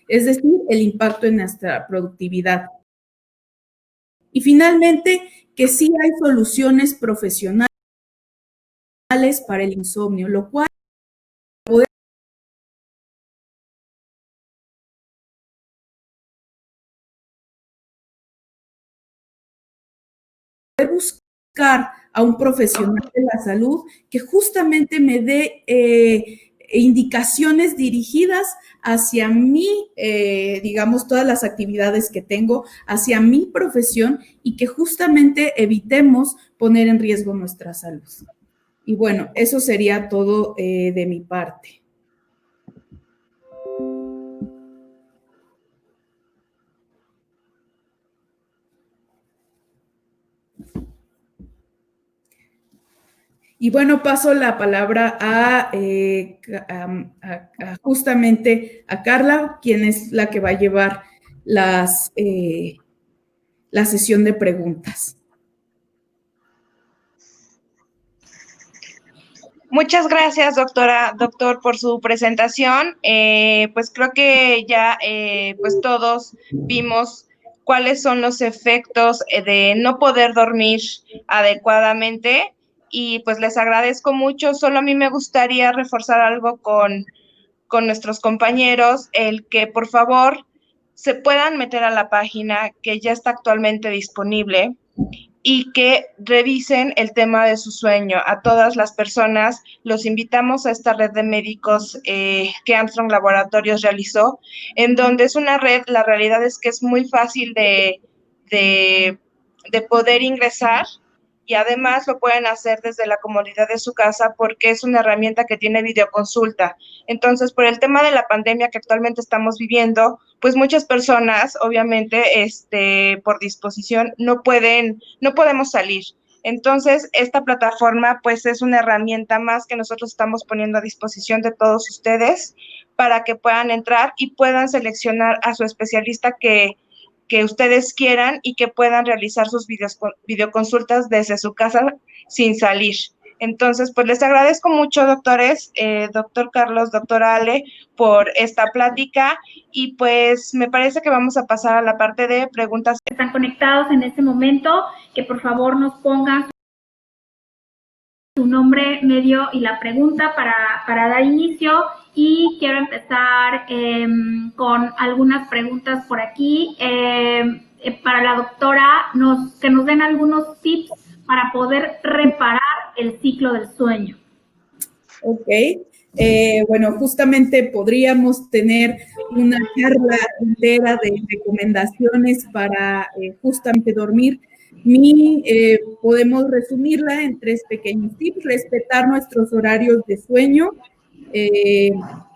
S2: es decir, el impacto en nuestra productividad. Y finalmente, que sí hay soluciones profesionales para el insomnio, lo cual poder buscar a un profesional de la salud que justamente me dé indicaciones dirigidas hacia mí, digamos, todas las actividades que tengo, hacia mi profesión, y que justamente evitemos poner en riesgo nuestra salud. Y bueno, eso sería todo de mi parte. Y bueno, paso la palabra justamente a Carla, quien es la que va a llevar la sesión de preguntas.
S4: Muchas gracias, doctor, por su presentación. Pues creo que ya pues todos vimos cuáles son los efectos de no poder dormir adecuadamente, y pues les agradezco mucho. Solo a mí me gustaría reforzar algo con nuestros compañeros, el que por favor se puedan meter a la página que ya está actualmente disponible y que revisen el tema de su sueño. A todas las personas los invitamos a esta red de médicos que Armstrong Laboratorios realizó, en donde es una red, la realidad es que es muy fácil de poder ingresar, y además lo pueden hacer desde la comodidad de su casa porque es una herramienta que tiene videoconsulta. Entonces, por el tema de la pandemia que actualmente estamos viviendo, pues muchas personas, obviamente, por disposición, no podemos salir. Entonces, esta plataforma, pues, es una herramienta más que nosotros estamos poniendo a disposición de todos ustedes para que puedan entrar y puedan seleccionar a su especialista que ustedes quieran y que puedan realizar sus videoconsultas desde su casa sin salir. Entonces, pues les agradezco mucho, doctores, doctor Carlos, doctora Ale, por esta plática, y pues me parece que vamos a pasar a la parte de preguntas.
S3: Están conectados en este momento, que por favor nos pongan su nombre, medio y la pregunta para dar inicio. Y quiero empezar con algunas preguntas por aquí. Para la doctora, que nos den algunos tips para poder reparar el ciclo del sueño.
S2: Ok. Bueno, justamente podríamos tener una charla entera de recomendaciones para justamente dormir. Podemos resumirla en 3 pequeños tips: respetar nuestros horarios de sueño,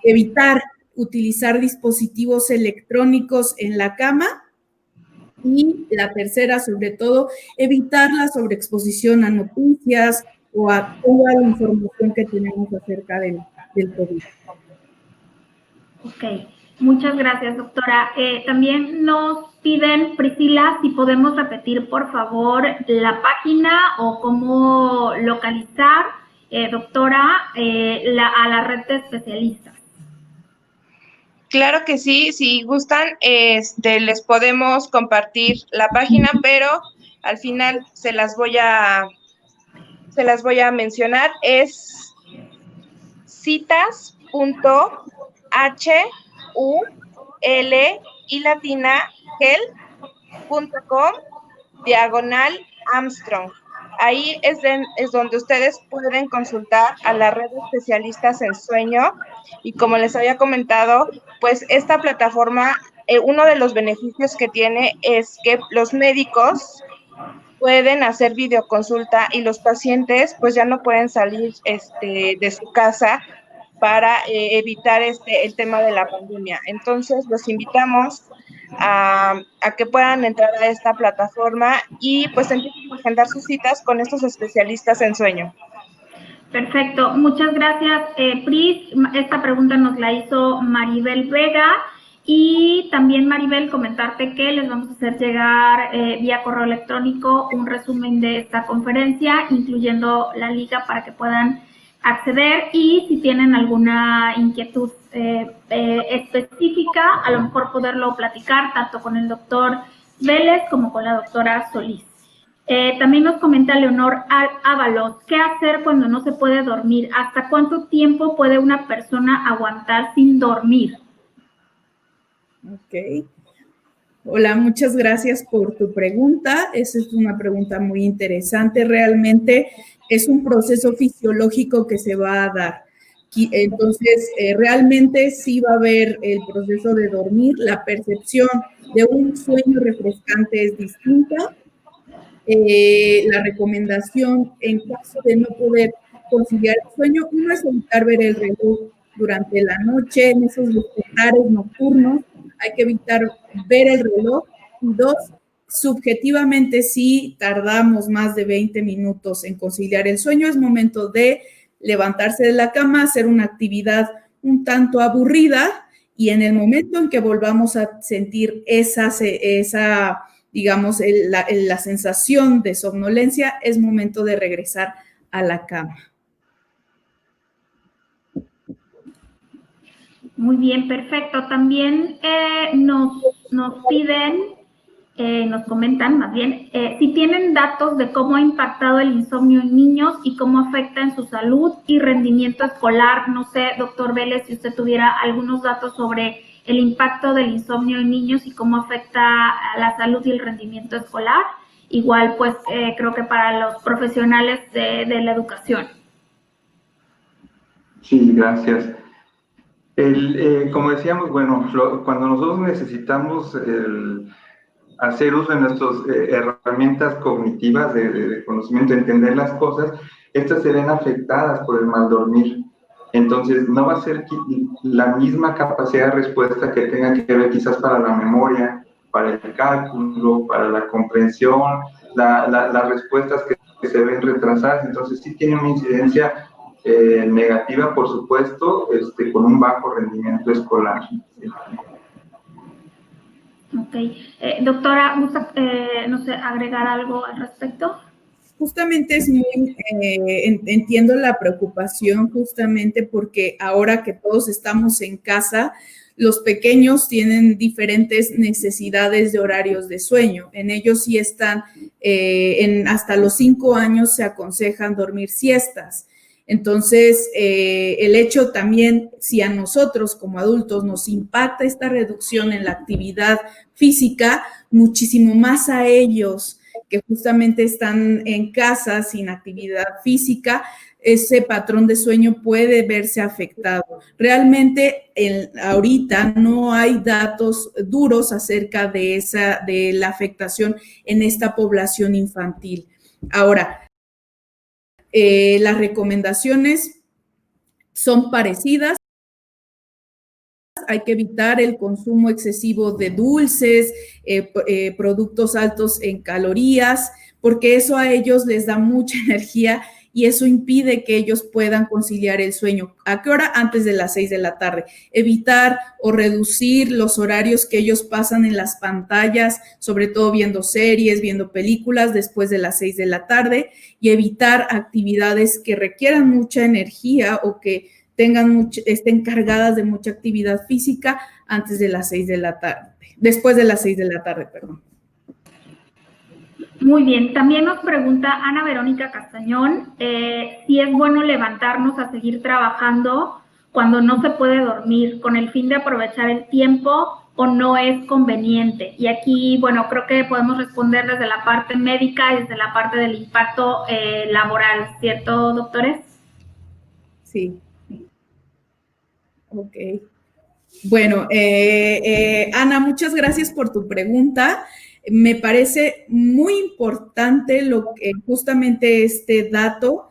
S2: evitar utilizar dispositivos electrónicos en la cama, y la tercera, sobre todo, evitar la sobreexposición a noticias o a toda la información que tenemos acerca del COVID.
S3: Ok, muchas gracias, doctora. También nos piden, Priscila, si podemos repetir, por favor, la página o cómo localizar doctora, a la red de especialistas.
S4: Claro que sí, si gustan, les podemos compartir la página, pero al final se las voy a mencionar. Es citas.ul.com/Armstrong. Ahí es donde ustedes pueden consultar a la red de especialistas en sueño, y como les había comentado, pues esta plataforma, uno de los beneficios que tiene es que los médicos pueden hacer videoconsulta y los pacientes pues ya no pueden salir de su casa para evitar el tema de la pandemia. Entonces los invitamos a que puedan entrar a esta plataforma y pues empiecen a agendar sus citas con estos especialistas en sueño.
S3: Perfecto, muchas gracias, Pris. Esta pregunta nos la hizo Maribel Vega. Y también, Maribel, comentarte que les vamos a hacer llegar vía correo electrónico un resumen de esta conferencia, incluyendo la liga para que puedan acceder, y si tienen alguna inquietud específica, a lo mejor poderlo platicar tanto con el doctor Vélez como con la doctora Solís. También nos comenta Leonor Ábalos, ¿qué hacer cuando no se puede dormir? ¿Hasta cuánto tiempo puede una persona aguantar sin dormir?
S2: Ok. Hola, muchas gracias por tu pregunta. Esa es una pregunta muy interesante. Realmente es un proceso fisiológico que se va a dar. Entonces, realmente sí va a haber el proceso de dormir. La percepción de un sueño refrescante es distinta. La recomendación en caso de no poder conciliar el sueño, uno es evitar ver el reloj durante la noche, en esos despertares nocturnos. Hay que evitar ver el reloj. Y dos, subjetivamente, si tardamos más de 20 minutos en conciliar el sueño, es momento de levantarse de la cama, hacer una actividad un tanto aburrida, y en el momento en que volvamos a sentir esa digamos, la sensación de somnolencia, es momento de regresar a la cama.
S3: Muy bien, perfecto. También nos piden, nos comentan más bien, si tienen datos de cómo ha impactado el insomnio en niños y cómo afecta en su salud y rendimiento escolar. No sé, doctor Vélez, si usted tuviera algunos datos sobre el impacto del insomnio en niños y cómo afecta a la salud y el rendimiento escolar. Igual, pues, creo que para los profesionales de la educación.
S1: Sí, gracias. Como decíamos, bueno, cuando nosotros necesitamos hacer uso de nuestras herramientas cognitivas de conocimiento, de entender las cosas, estas se ven afectadas por el mal dormir. Entonces, no va a ser la misma capacidad de respuesta que tenga que ver quizás para la memoria, para el cálculo, para la comprensión, las respuestas que se ven retrasadas. Entonces, sí tiene una incidencia negativa, por supuesto, con un bajo rendimiento escolar.
S3: Ok. Doctora, ¿gusta, no sé, agregar algo al respecto?
S2: Justamente es muy, entiendo la preocupación, justamente porque ahora que todos estamos en casa, los pequeños tienen diferentes necesidades de horarios de sueño. En ellos sí están, hasta los 5 años se aconsejan dormir siestas. Entonces, el hecho también, si a nosotros como adultos nos impacta esta reducción en la actividad física, muchísimo más a ellos que justamente están en casa sin actividad física, ese patrón de sueño puede verse afectado. Realmente, ahorita no hay datos duros acerca de la afectación en esta población infantil. Ahora, las recomendaciones son parecidas. Hay que evitar el consumo excesivo de dulces, productos altos en calorías, porque eso a ellos les da mucha energía y eso impide que ellos puedan conciliar el sueño. ¿A qué hora? Antes de las 6 de la tarde. Evitar o reducir los horarios que ellos pasan en las pantallas, sobre todo viendo series, viendo películas después de las 6 de la tarde, y evitar actividades que requieran mucha energía o que estén cargadas de mucha actividad física antes de las 6 de la tarde, después de las 6 de la tarde, perdón.
S3: Muy bien, también nos pregunta Ana Verónica Castañón si es bueno levantarnos a seguir trabajando cuando no se puede dormir con el fin de aprovechar el tiempo o no es conveniente. Y aquí, bueno, creo que podemos responder desde la parte médica y desde la parte del impacto laboral, ¿cierto, doctores?
S2: Sí. Ok. Bueno, Ana, muchas gracias por tu pregunta. Me parece muy importante justamente este dato.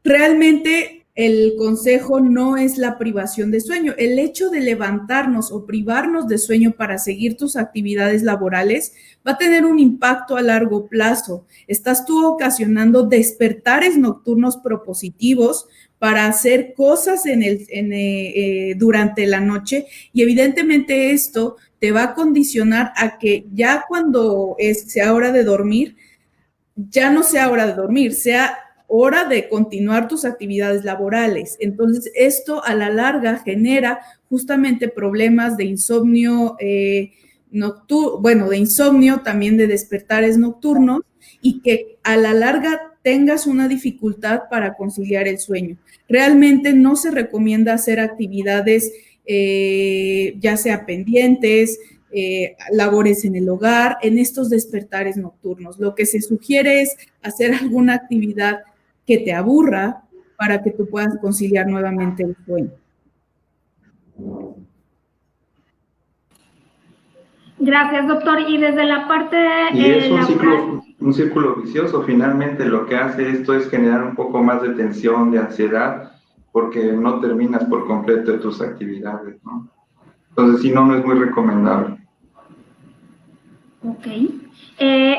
S2: Realmente el consejo no es la privación de sueño. El hecho de levantarnos o privarnos de sueño para seguir tus actividades laborales va a tener un impacto a largo plazo. Estás tú ocasionando despertares nocturnos propositivos para hacer cosas durante la noche, y evidentemente esto te va a condicionar a que ya cuando sea hora de dormir, ya no sea hora de dormir, sea hora de continuar tus actividades laborales. Entonces, esto a la larga genera justamente problemas de insomnio nocturno, de insomnio, también de despertares nocturnos, y que a la larga tengas una dificultad para conciliar el sueño. Realmente no se recomienda hacer actividades ya sea pendientes, labores en el hogar, en estos despertares nocturnos. Lo que se sugiere es hacer alguna actividad que te aburra para que tú puedas conciliar nuevamente el sueño.
S3: Gracias, doctor. Y desde la parte
S1: y es un círculo vicioso. Finalmente lo que hace esto es generar un poco más de tensión, de ansiedad, porque no terminas por completo tus actividades, ¿no? Entonces, si no, no es muy recomendable.
S3: Ok.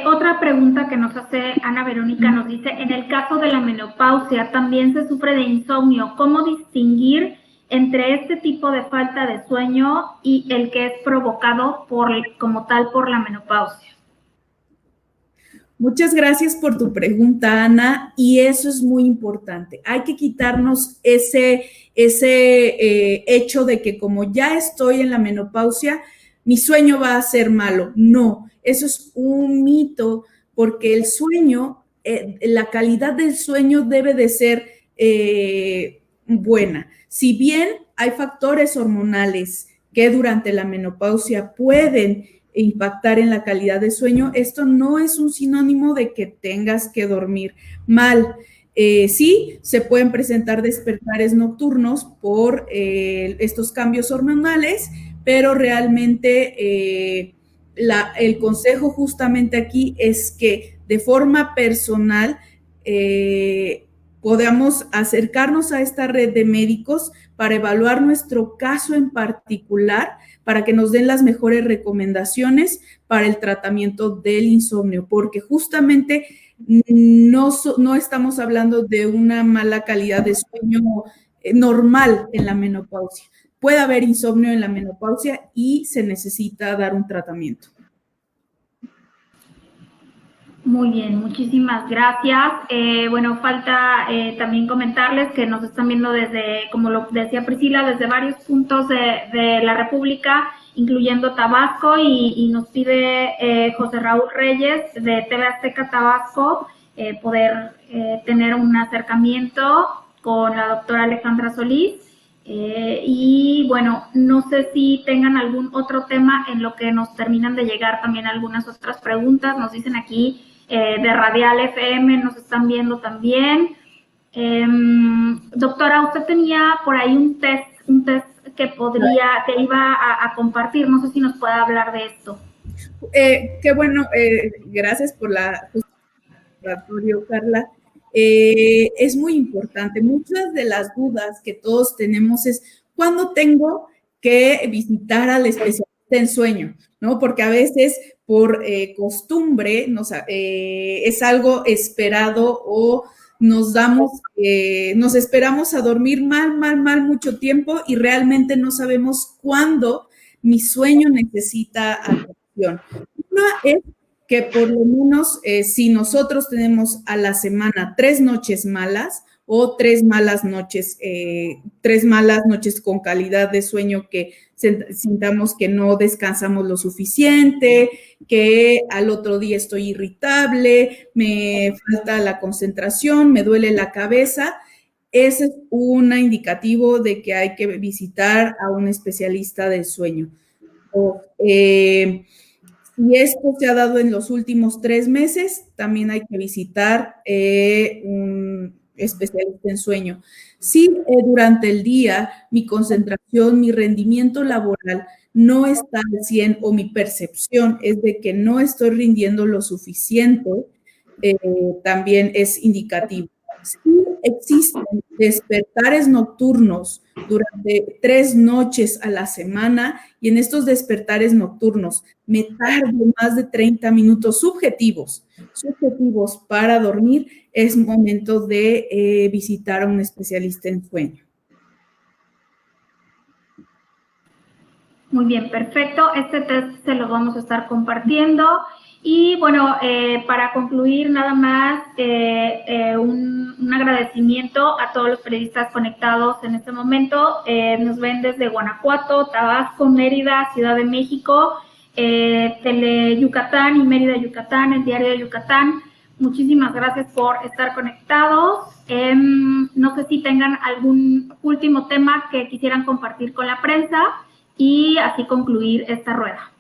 S3: Otra pregunta que nos hace Ana Verónica nos dice, en el caso de la menopausia también se sufre de insomnio. ¿Cómo distinguir entre este tipo de falta de sueño y el que es provocado como tal por la menopausia?
S2: Muchas gracias por tu pregunta, Ana, y eso es muy importante. Hay que quitarnos ese hecho de que como ya estoy en la menopausia, mi sueño va a ser malo. No, eso es un mito, porque el sueño, la calidad del sueño debe de ser buena. Si bien hay factores hormonales que durante la menopausia pueden impactar en la calidad de sueño, esto no es un sinónimo de que tengas que dormir mal. Sí, se pueden presentar despertares nocturnos por estos cambios hormonales, pero realmente el consejo justamente aquí es que de forma personal podamos acercarnos a esta red de médicos para evaluar nuestro caso en particular, para que nos den las mejores recomendaciones para el tratamiento del insomnio, porque justamente no estamos hablando de una mala calidad de sueño normal en la menopausia. Puede haber insomnio en la menopausia y se necesita dar un tratamiento.
S3: Muy bien, muchísimas gracias. Bueno, falta también comentarles que nos están viendo desde, como lo decía Priscila, desde varios puntos de la República, incluyendo Tabasco, y nos pide José Raúl Reyes de TV Azteca Tabasco poder tener un acercamiento con la doctora Alejandra Solís. Y bueno, no sé si tengan algún otro tema en lo que nos terminan de llegar también algunas otras preguntas. Nos dicen aquí de Radial FM, nos están viendo también. Doctora, usted tenía por ahí un test que iba a compartir. No sé si nos puede hablar de esto.
S2: Qué bueno, gracias por la laboratorio, Carla. Es muy importante. Muchas de las dudas que todos tenemos es ¿cuándo tengo que visitar al especialista en sueño, ¿no? Porque a veces por costumbre es algo esperado o nos esperamos a dormir mal mucho tiempo y realmente no sabemos cuándo mi sueño necesita atención. Una es que por lo menos si nosotros tenemos a la semana 3 noches malas o 3 malas noches con calidad de sueño que sintamos que no descansamos lo suficiente, que al otro día estoy irritable, me falta la concentración, me duele la cabeza, ese es un indicativo de que hay que visitar a un especialista del sueño. Si esto se ha dado en los últimos 3 meses, también hay que visitar un especialista en sueño. Si durante el día mi concentración, mi rendimiento laboral no está al 100 o mi percepción es de que no estoy rindiendo lo suficiente, también es indicativo. Si existen despertares nocturnos durante 3 noches a la semana y en estos despertares nocturnos me tardo más de 30 minutos subjetivos para dormir, es momento de visitar a un especialista en sueño.
S3: Muy bien, perfecto. Este test se lo vamos a estar compartiendo. Y bueno, para concluir nada más un agradecimiento a todos los periodistas conectados en este momento. Nos ven desde Guanajuato, Tabasco, Mérida, Ciudad de México, Tele Yucatán y Mérida, Yucatán, el Diario de Yucatán. Muchísimas gracias por estar conectados. No sé si tengan algún último tema que quisieran compartir con la prensa y así concluir esta rueda.